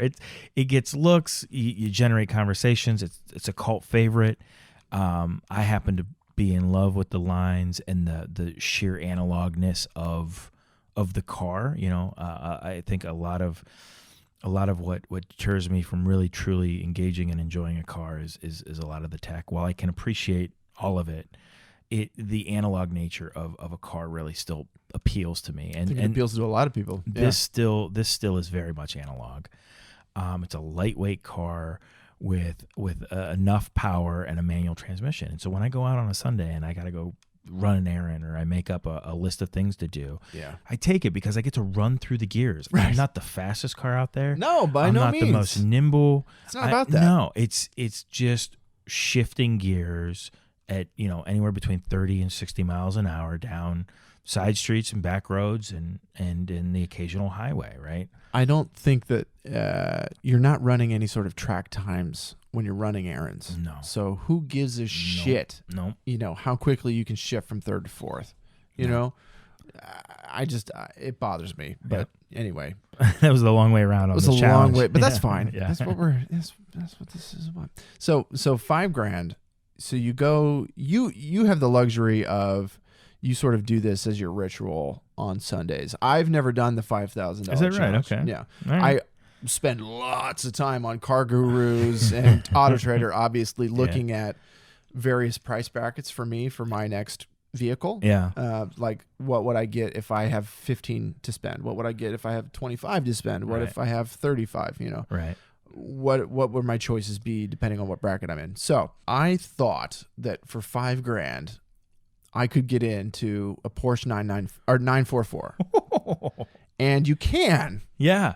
It gets looks. You generate conversations. It's a cult favorite. I happen to be in love with the lines and the sheer analogness of the car. I think a lot of what deters me from really truly engaging and enjoying a car is a lot of the tech. While I can appreciate all of it, the analog nature of a car really still appeals to me, and it appeals to a lot of people. This still is very much analog. It's a lightweight car with enough power and a manual transmission. And so when I go out on a Sunday and I got to go run an errand or I make up a list of things to do, I take it because I get to run through the gears. Right. I'm not the fastest car out there. No, by no means. I'm not the most nimble. It's not about that. No, it's just shifting gears at anywhere between 30 and 60 miles an hour down side streets and back roads and in the occasional highway, right? I don't think that you're not running any sort of track times when you're running errands. No. So who gives a shit? No. How quickly you can shift from third to fourth. It bothers me. But anyway, that was the long way around. It was a long way, but that's fine. Yeah. That's what this is about. So $5,000. So you go. You have the luxury of. You sort of do this as your ritual on Sundays. I've never done the $5,000. Is that right? challenge. Okay. Yeah. Right. I spend lots of time on Car Gurus and Auto Trader, obviously looking at various price brackets for my next vehicle. Yeah. Like what would I get if I have 15 to spend? What would I get if I have 25 to spend? What if I have 35? Right. What would my choices be depending on what bracket I'm in? So I thought that for $5,000. I could get into a Porsche 944, and you can. Yeah.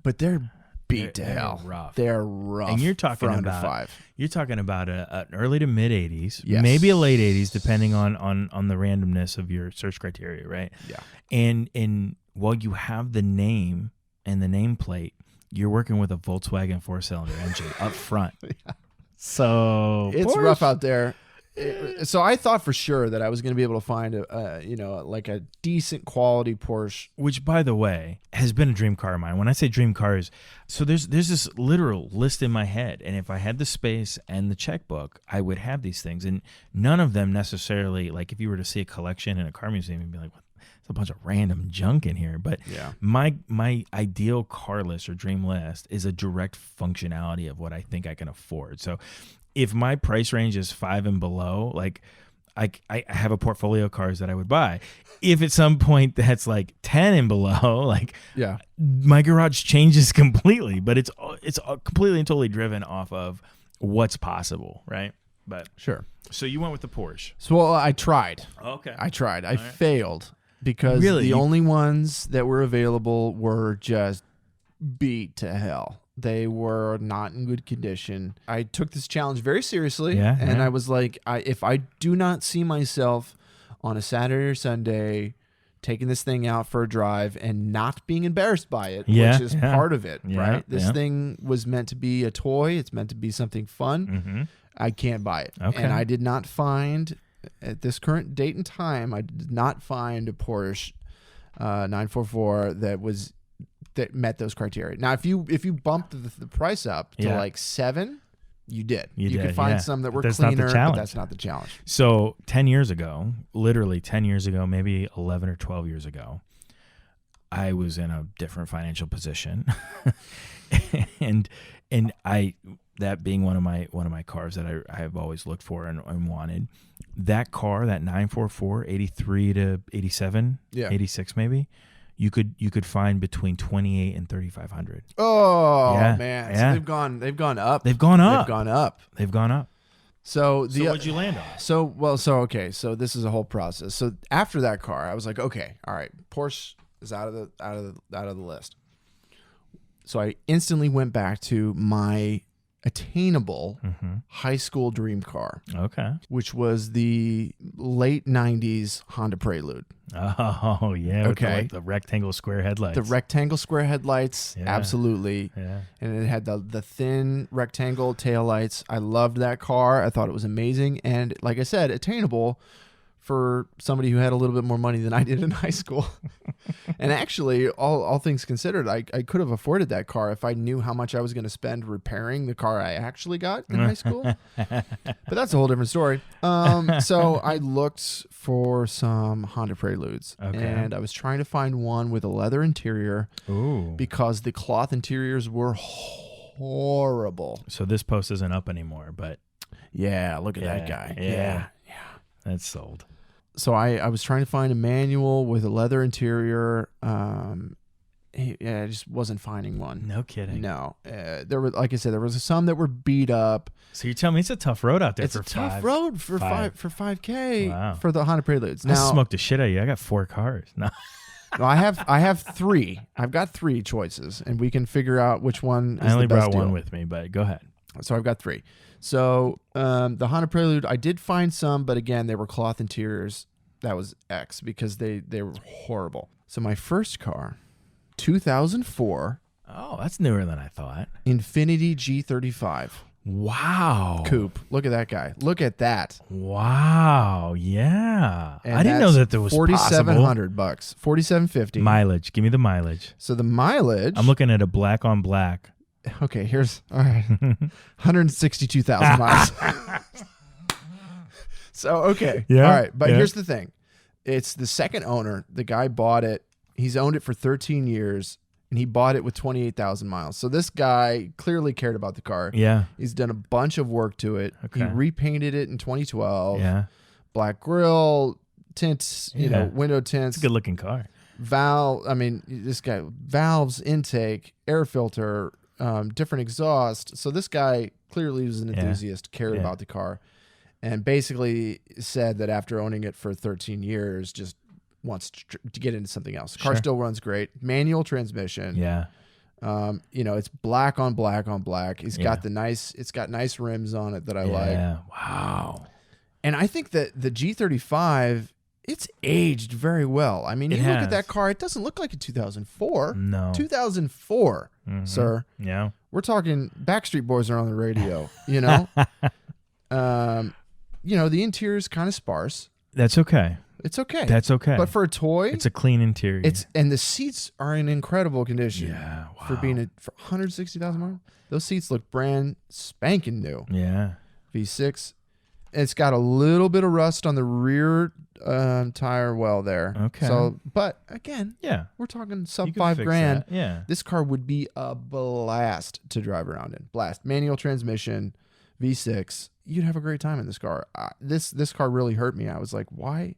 But they're beat to hell. Rough. They're rough. And you're talking for under about $5,000. You're talking about an early to mid 80s, Yes. maybe a late 80s, depending on the randomness of your search criteria, right? Yeah. And while you have the name and the nameplate, you're working with a Volkswagen 4-cylinder engine up front. So It's Porsche. rough out there. So I thought for sure that I was going to be able to find a decent quality Porsche, which, by the way, has been a dream car of mine. When I say dream cars, so there's this literal list in my head, and if I had the space and the checkbook, I would have these things, and none of them necessarily, like if you were to see a collection in a car museum, you'd be like, what? There's a bunch of random junk in here. But my ideal car list or dream list is a direct functionality of what I think I can afford. So if my price range is 5 and below, like I have a portfolio of cars that I would buy. If at some point that's like 10 and below, like my garage changes completely, but it's completely and totally driven off of what's possible, right? But sure. So you went with the Porsche. So I tried. Okay. I tried. I failed because the only ones that were available were just beat to hell. They were not in good condition. I took this challenge very seriously, and I was like, if I do not see myself on a Saturday or Sunday taking this thing out for a drive and not being embarrassed by it, Yeah, which is yeah. part of it, Yeah, right? This yeah. thing was meant to be a toy. It's meant to be something fun. Mm-hmm. I can't buy it. Okay. And I did not find, at this current date and time, I did not find a Porsche 944 that met those criteria. Now, if you bumped the price up to Yeah. like 7, you did. You could did, find yeah. some that were That's not the cleaner, but challenge. that's not the challenge. So 10 years ago, literally 10 years ago, maybe 11 or 12 years ago, I was in a different financial position. and I, that being one of my cars that I have always looked for and wanted, that car, that 944, 83 to 87, Yeah. 86 maybe, you could find between 28 and 3,500. Oh Yeah, man, yeah. so they've gone up. They've gone up. They've gone up. They've gone up. So So what'd you land on? So this is a whole process. So after that car, I was like, okay, all right, Porsche is out of the list. So I instantly went back to my attainable high school dream car, Okay. which was the late 90s Honda Prelude. Oh yeah. With Okay. the rectangle square headlights. The rectangle square headlights, Yeah. absolutely. Yeah. And it had the thin rectangle taillights. I loved that car. I thought it was amazing. And like I said, attainable for somebody who had a little bit more money than I did in high school. And actually, all things considered, I could have afforded that car if I knew how much I was going to spend repairing the car I actually got in high school. But that's a whole different story. So I looked for some Honda Preludes. Okay. And I was trying to find one with a leather interior Ooh. because the cloth interiors were horrible. So this post isn't up anymore, but Yeah, look at Yeah, that guy. yeah. that's sold. So I was trying to find a manual with a leather interior. I just wasn't finding one. No kidding. No, there were, like I said, there was some that were beat up. So you're telling me it's a tough road out there It's for a tough five. road for five. $5K Wow. for the Honda Preludes. I Now smoked the shit out of you. I got 4 cars. No. no, I have 3. I've got 3 choices, and we can figure out which one is I only the best brought one deal. with me, but go ahead. So I've got 3. So the Honda Prelude, I did find some, but again, they were cloth interiors. That was X because they were horrible. So my first car, 2004 Oh, that's newer than I thought. Infiniti G35 Wow. coupe. Look at that guy. Look at that. Wow. Yeah. And I didn't know that's that there was possible. $4,700, $4,750. Mileage. Give me the mileage. So the mileage. I'm looking at a black on black. Okay, here's all right. 162,000 miles. So okay, Yeah, all right. But yeah. here's the thing: it's the second owner. The guy bought it. He's owned it for 13 years, and he bought it with 28,000 miles. So this guy clearly cared about the car. Yeah. He's done a bunch of work to it. He Okay. repainted it in 2012. Yeah. Black grille, tints, Yeah. window tints, It's a good looking car. valve. I mean, this guy valves, intake, air filter, different exhaust. So this guy clearly was an Yeah. enthusiast, cared Yeah. about the car, and basically said that after owning it for 13 years, just wants to get into something else. Car Sure. still runs great. Manual transmission. Yeah. It's black on black on black. It's Yeah. got nice rims on it that I like. Yeah. Wow. And I think that the G35, it's aged very well. I mean, It you look has. at that car, it doesn't look like a 2004. No. 2004, Mhm. sir. Yeah. We're talking Backstreet Boys are on the radio, you know? The interior is kind of sparse. That's okay. It's okay. That's okay. But for a toy, it's a clean interior. and the seats are in incredible condition. Yeah. Wow. For being for 160,000 miles. Those seats look brand spanking new. Yeah. V6. It's got a little bit of rust on the rear tire well there. Okay. So, but again, Yeah. we're talking sub You could $5 fix grand. that. Yeah. This car would be a blast to drive around in. Blast. Manual transmission, V6. You'd have a great time in this car. This car really hurt me. I was like, why?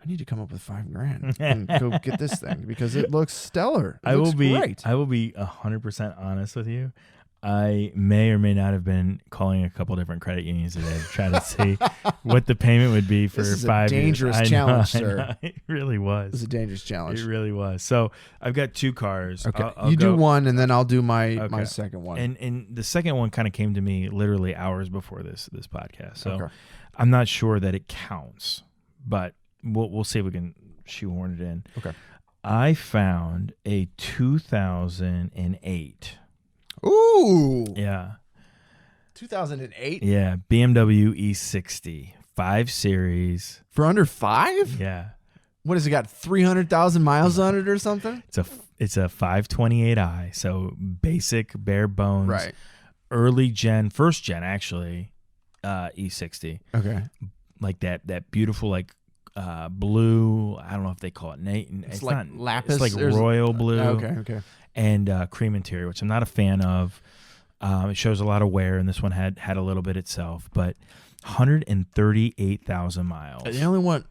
I need to come up with $5 grand and go get this thing because it looks stellar. It looks great. I will be 100% honest with you. I may or may not have been calling a couple different credit unions today to try to see what the payment would be for This is a 5 years. dangerous I know, challenge, I sir. know. It really was. It was a dangerous challenge. It really was. So I've got 2 cars. Okay. I'll You do go- one and then I'll do my Okay. second one. And the second one kind of came to me literally hours before this podcast. So Okay. I'm not sure that it counts, but we'll see if we can shoehorn it in. Okay. I found a 2008. Ooh. Yeah. 2008? Yeah. BMW E60 5 Series. For under 5? Yeah. What has it got? 300,000 miles on it or something? It's a 528i. So basic, bare bones. Right. First gen actually, E60. Okay. Like that beautiful blue. I don't know if they call it It's like not lapis. It's like royal blue. Okay. And cream interior, which I'm not a fan of. It shows a lot of wear, and this one had a little bit itself, but 138,000 miles. The only one.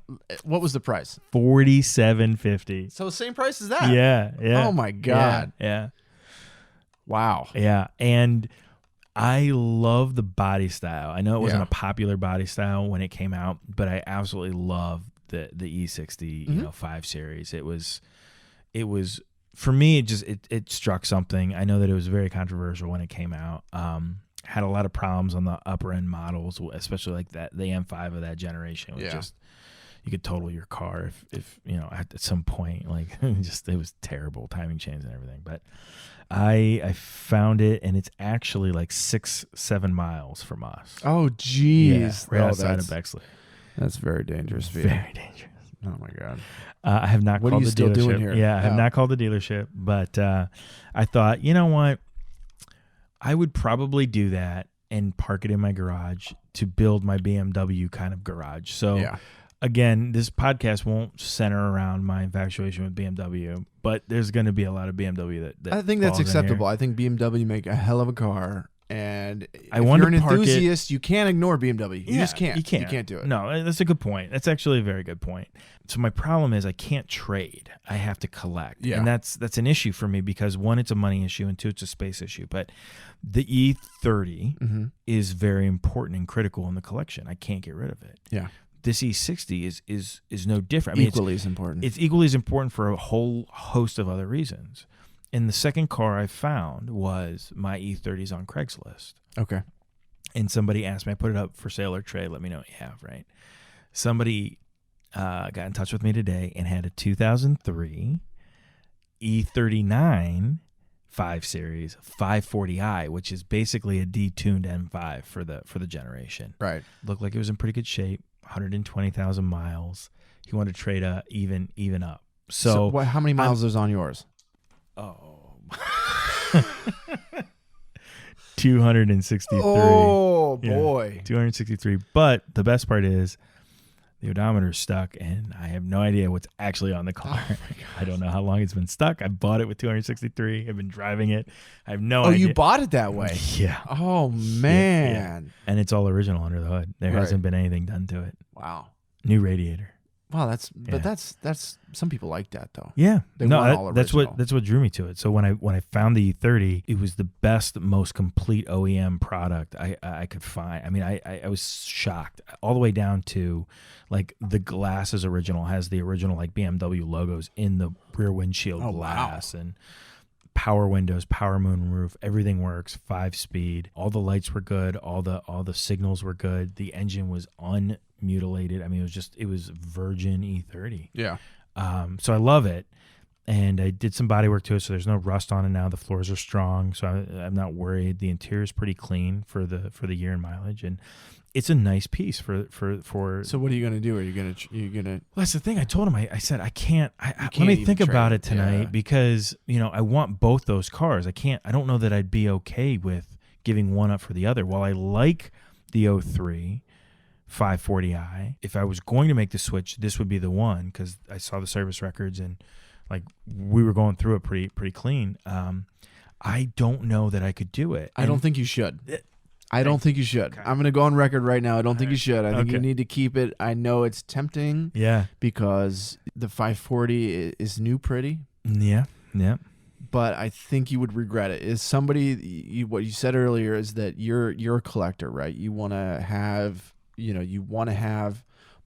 What was the price? $47.50. So same price as that. Yeah. Oh my God. Yeah. Wow. Yeah. And I love the body style. I know it wasn't Yeah. a popular body style when it came out, but I absolutely love the E60 5 Series. It was for me. It struck something. I know that it was very controversial when it came out. Had a lot of problems on the upper end models, especially like the M5 of that generation. It was just, you could total your car if at some point, like it was terrible, timing chains and everything. But I found it, and it's actually like 6-7 miles from us. Oh geez. Right outside of Bexley. That's very dangerous. Very dangerous. Oh my God. I have not What called are you the still dealership. doing here? Yeah, I have not called the dealership, but I thought, you know what? I would probably do that and park it in my garage to build my BMW kind of garage. So again, this podcast won't center around my infatuation with BMW, but there's going to be a lot of BMW that I think that's falls in here. acceptable. I think BMW make a hell of a car. And if want you're to an park it- enthusiast, you can't ignore BMW. You just can't. You can't. You can't do it. No, that's a good point. That's actually a very good point. So my problem is I can't trade. I have to collect. Yeah. And that's an issue for me because one, it's a money issue, and two, it's a space issue. But the E30 is very important and critical in the collection. I can't get rid of it. Yeah. This E60 is no different. I mean, Equally as important. It's equally as important for a whole host of other reasons. And the second car I found was my E30s on Craigslist. Okay. And somebody asked me, I put it up for sale or trade. Let me know what you have, right? Somebody got in touch with me today and had a 2003 E39 5 Series 540i, which is basically a detuned M5 for the generation. Right. Looked like it was in pretty good shape, 120,000 miles. He wanted to trade even up. So how many miles is on yours? 263. Oh Yeah, boy. 263. But the best part is the odometer's stuck, and I have no idea what's actually on the car. I don't know how long it's been stuck. I bought it with 263. I've been driving it. I have no idea. Oh, you bought it that way? Yeah. Oh man. And it's all original under the hood. There hasn't been anything done to it. Wow. New radiator. Wow, that's some people like that though. Yeah, They want all that's original. what drew me to it. So when I found the E30, it was the best, most complete OEM product I could find. I mean, I was shocked all the way down to like the glass is original, has the original like BMW logos in the rear windshield glass and power windows, power moonroof, everything works, 5-speed. All the lights were good, all the signals were good. The engine was unmutilated. I mean, it was virgin E30. Yeah. So I love it. And I did some body work to it, so there's no rust on it now. The floors are strong, so I'm not worried. The interior is pretty clean for the year and mileage, and it's a nice piece for. So what are you gonna do? Are you gonna? Well, that's the thing. I told him. I said I can't. Let me even think about trade it tonight because I want both those cars. I can't. I don't know that I'd be okay with giving one up for the other. While I like the 03 540i, if I was going to make the switch, this would be the one because I saw the service records and like we were going through it pretty clean. I don't know that I could do it. I don't think you should. I don't think you should. Okay. I'm going to go on record right now. I don't think you should. I think you need to keep it. I know it's tempting. Yeah. Because the 540 is new pretty. Yeah. Yeah. But I think you would regret it. Is somebody what you said earlier is that you're a collector, right? You want to have,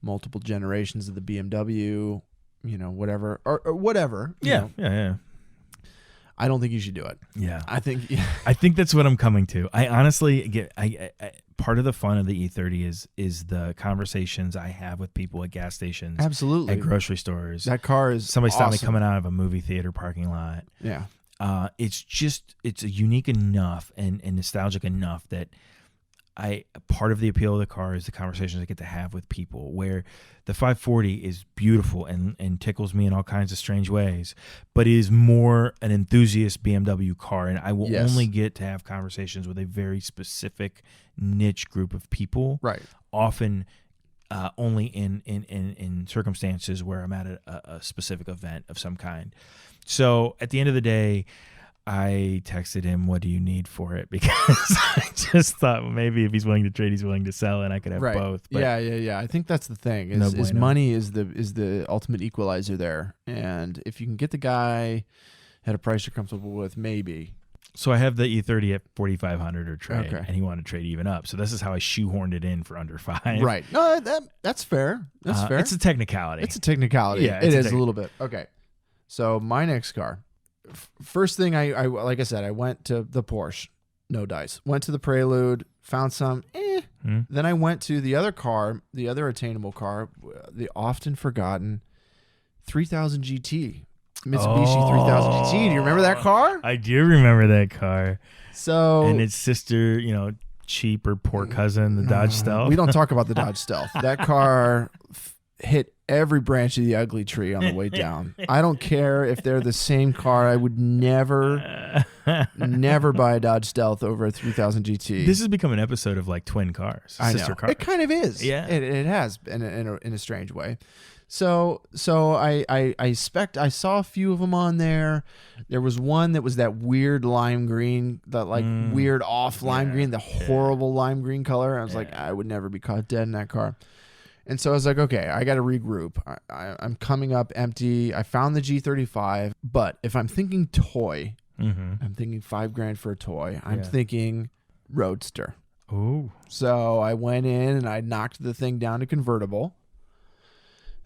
multiple generations of the BMW, whatever or whatever. Yeah. Yeah. I don't think you should do it. Yeah. I think that's what I'm coming to. I honestly part of the fun of the E30 is the conversations I have with people at gas stations, Absolutely. at grocery stores. That car is Somebody stopped me awesome. coming out of a movie theater parking lot. Yeah. It's unique enough and nostalgic enough that part of the appeal of the car is the conversations I get to have with people, where the 540 is beautiful and tickles me in all kinds of strange ways, but is more an enthusiast BMW car. And I will only get to have conversations with a very specific niche group of people. Right. Often only in circumstances where I'm at a specific event of some kind. So at the end of the day, I texted him, "What do you need for it?" Because I just thought maybe if he's willing to trade, he's willing to sell, and I could have both. But Yeah. I think that's the thing. No Is bueno. money is the ultimate equalizer there, and if you can get the guy at a price you're comfortable with, maybe. So I have the E30 at 4,500 or trade, Okay. and he wanted to trade even up. So this is how I shoehorned it in for under 5. Right. No, that's fair. That's fair. It's a technicality. It's a technicality. Yeah, it it's a is a little bit. Okay. So my next car. First thing I like I said, I went to the Porsche, no dice. Went to the Prelude, found some, Then I went to the other car, the other attainable car, the often forgotten 3000 GT. Mitsubishi 3000 GT. Do you remember that car? I do remember that car. So And its sister, cheap or poor cousin, the Dodge Stealth. we don't talk about the Dodge Stealth. That car hit every branch of the ugly tree on the way down. I don't care if they're the same car. I would never buy a Dodge Stealth over a 3000 GT. This has become an episode of like twin cars, I sister know. cars. It kind of is. Yeah. It has in a strange way. So I saw a few of them on there. There was one that was that weird lime green, that weird off lime green, the horrible lime green color. I was like, I would never be caught dead in that car. And so I was like, okay, I got to regroup. I'm coming up empty. I found the G35, but if I'm thinking toy, I'm thinking $5,000 for a toy. I'm thinking Roadster. Ooh. So I went in and I knocked the thing down to convertible,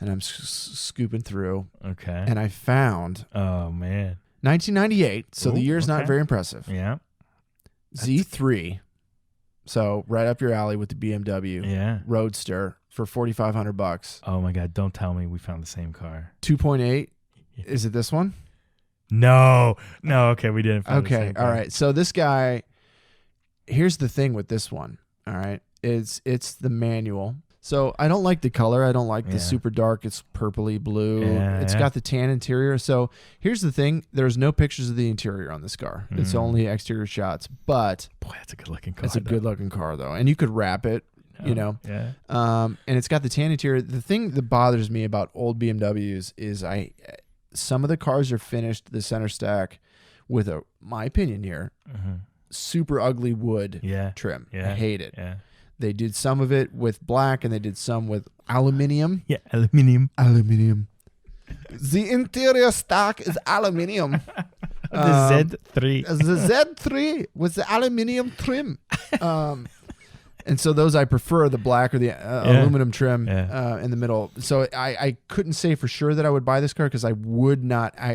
and I'm scooping through. Okay. And I found, oh man, 1998. So the year's not okay. very impressive. Yeah. Z3. So right up your alley with the BMW. Yeah. Roadster for $4,500. Oh my God! Don't tell me we found the same car. 2.8. Is it this one? No. Okay, we didn't. Find the Okay. same All car. right. So this guy, here's the thing with this one. All right. It's the manual. So I don't like the color. I don't like the super dark. It's purpley blue. It's got the tan interior. So here's the thing. There's no pictures of the interior on this car. It's only exterior shots. But Boy, that's a good looking car. it's a good looking car though. And you could wrap it, Yeah. and it's got the tan interior. The thing that bothers me about old BMWs is some of the cars are finished the center stack with my opinion here, super ugly wood trim. Yeah. I hate it. Yeah. They did some of it with black and they did some with aluminium. Yeah. Aluminium. The interior stack is aluminium. The Z3. The Z3 with the aluminium trim. And so those I prefer, the black or the aluminum trim in the middle. So I couldn't say for sure that I would buy this car because I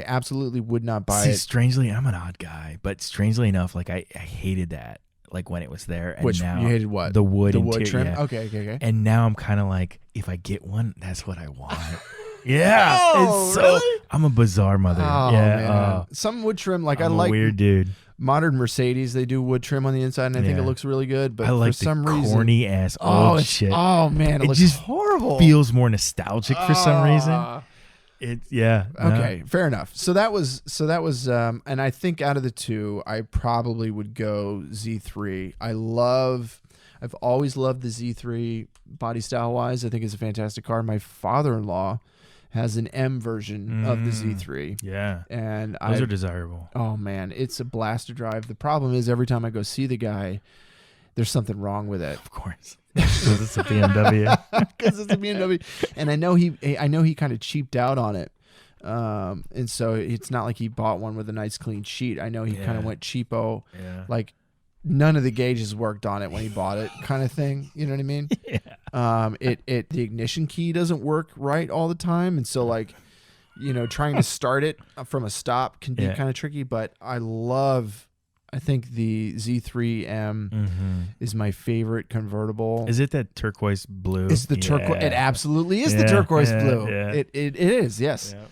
absolutely would not buy it. Strangely, I'm an odd guy, but strangely enough, like I hated that, like when it was there. And Which now you hated what? The wood wood trim? Yeah. Okay. And now I'm kind of like, if I get one, that's what I want. Yeah. Oh, it's so, really? I'm a bizarre mother. Oh, yeah. man. Some wood trim, like I'm I like a weird dude. modern Mercedes, they do wood trim on the inside, and I think it looks really good. But I like for some reason, corny ass old shit. Oh man, it looks just horrible. Feels more nostalgic for some reason. Okay, fair enough. So that was, and I think out of the two, I probably would go Z3. I've always loved the Z3 body style wise. I think it's a fantastic car. My father-in-law has an M version of the Z3. Yeah. And those are desirable. Oh man, it's a blast to drive. The problem is every time I go see the guy, there's something wrong with it. Of course. Because it's a BMW. Because it's a BMW. And I know he kind of cheaped out on it. And so it's not like he bought one with a nice clean sheet. I know he kind of went cheapo. Yeah. Like none of the gauges worked on it when he bought it, kind of thing. You know what I mean? Yeah. The ignition key doesn't work right all the time, and so like, trying to start it from a stop can be kind of tricky. But I love I think the Z3M is my favorite convertible. Is it that turquoise blue? It's the turquoise. It absolutely is the turquoise blue. Yeah. It is. Yes. Yeah.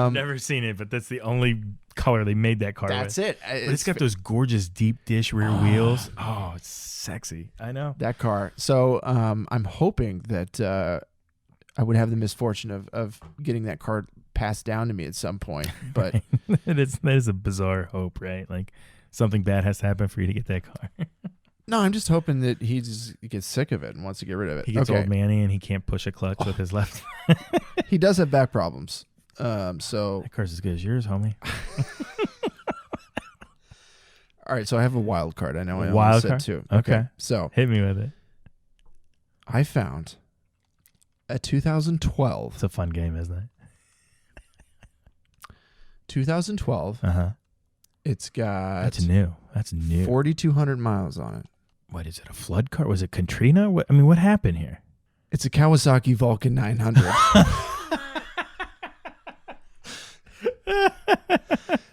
I've never seen it, but that's the only color they made that car That's with. it. But it's got those gorgeous deep dish rear wheels. Oh, it's sexy. I know. That car. So I'm hoping that I would have the misfortune of getting that car passed down to me at some point. But that is a bizarre hope, right? Like something bad has to happen for you to get that car. no, I'm just hoping that he just gets sick of it and wants to get rid of it. He gets old manny and he can't push a clutch with his left. He does have back problems. So that car's as good as yours, homie. All right, so I have a wild card. I know I wild almost card? said two. Okay. So hit me with it. I found a 2012. It's a fun game, isn't it? 2012. It's got That's new. 4,200 miles on it. What is it? A flood car? Was it Katrina? What happened here? It's a Kawasaki Vulcan 900.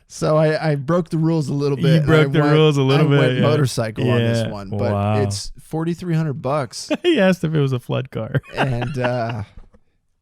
So I broke the rules a little bit. You broke the rules a little bit. I went yeah. motorcycle on this Yeah. one, but it's $4,300, He asked if it was a flood car. and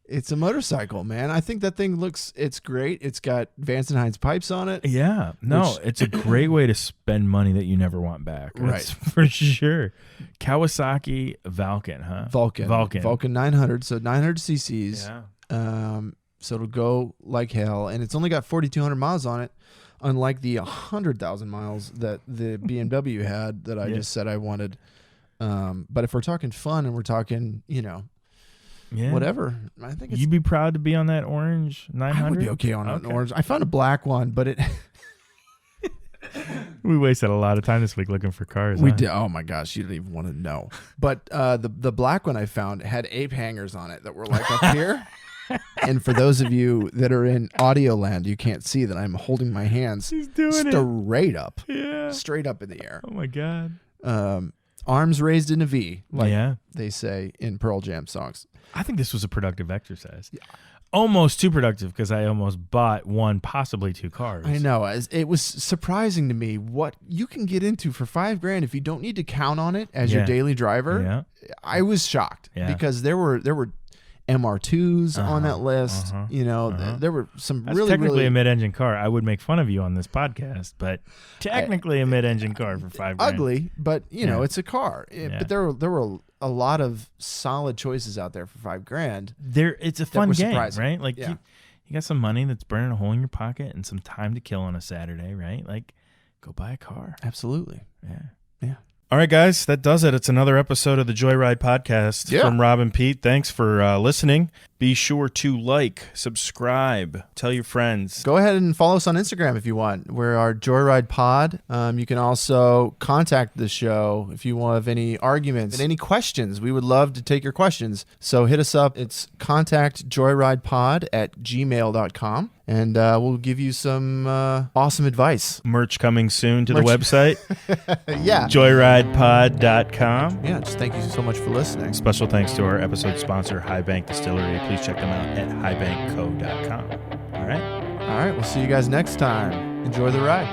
it's a motorcycle, man. I think that thing it's great. It's got Vance & Hines pipes on it. Yeah. No, it's a great way to spend money that you never want back. That's Right. for sure. Kawasaki Vulcan, huh? Vulcan 900, so 900 cc's. Yeah. So it'll go like hell, and it's only got 4,200 miles on it, unlike the 100,000 miles that the BMW had that I just said I wanted. But if we're talking fun and we're talking, whatever, I think you'd be proud to be on that orange 900. I would be okay on an orange. I found a black one, but it. We wasted a lot of time this week looking for cars. We did. Oh my gosh, you don't even want to know. But the black one I found had ape hangers on it that were like up here. And for those of you that are in audio land, you can't see that I'm holding my hands straight up. Yeah. Straight up in the air. Oh my God. Arms raised in a V, like they say in Pearl Jam songs. I think this was a productive exercise. Yeah. Almost too productive because I almost bought one, possibly two cars. I know. It was surprising to me what you can get into for $5,000 if you don't need to count on it as your daily driver. Yeah. I was shocked because there were MR2s on that list. There were some That's really technically a mid-engine car. I would make fun of you on this podcast, but technically a mid-engine car for $5,000. Ugly, but it's a car. But there were a lot of solid choices out there for $5,000. It's a fun game, surprising. right? Like you got some money that's burning a hole in your pocket and some time to kill on a Saturday, right? Like go buy a car. Absolutely. Yeah. All right, guys, that does it. It's another episode of the Joyride Podcast from Rob and Pete. Thanks for listening. Be sure to subscribe, tell your friends. Go ahead and follow us on Instagram if you want. We're our Joyride Pod. You can also contact the show if you have any arguments and any questions. We would love to take your questions. So hit us up. It's contactjoyridepod@gmail.com. And we'll give you some awesome advice. Merch coming soon to the website. Yeah. Joyridepod.com. Yeah, just thank you so much for listening. Special thanks to our episode sponsor, High Bank Distillery. Please check them out at highbankco.com. All right. We'll see you guys next time. Enjoy the ride.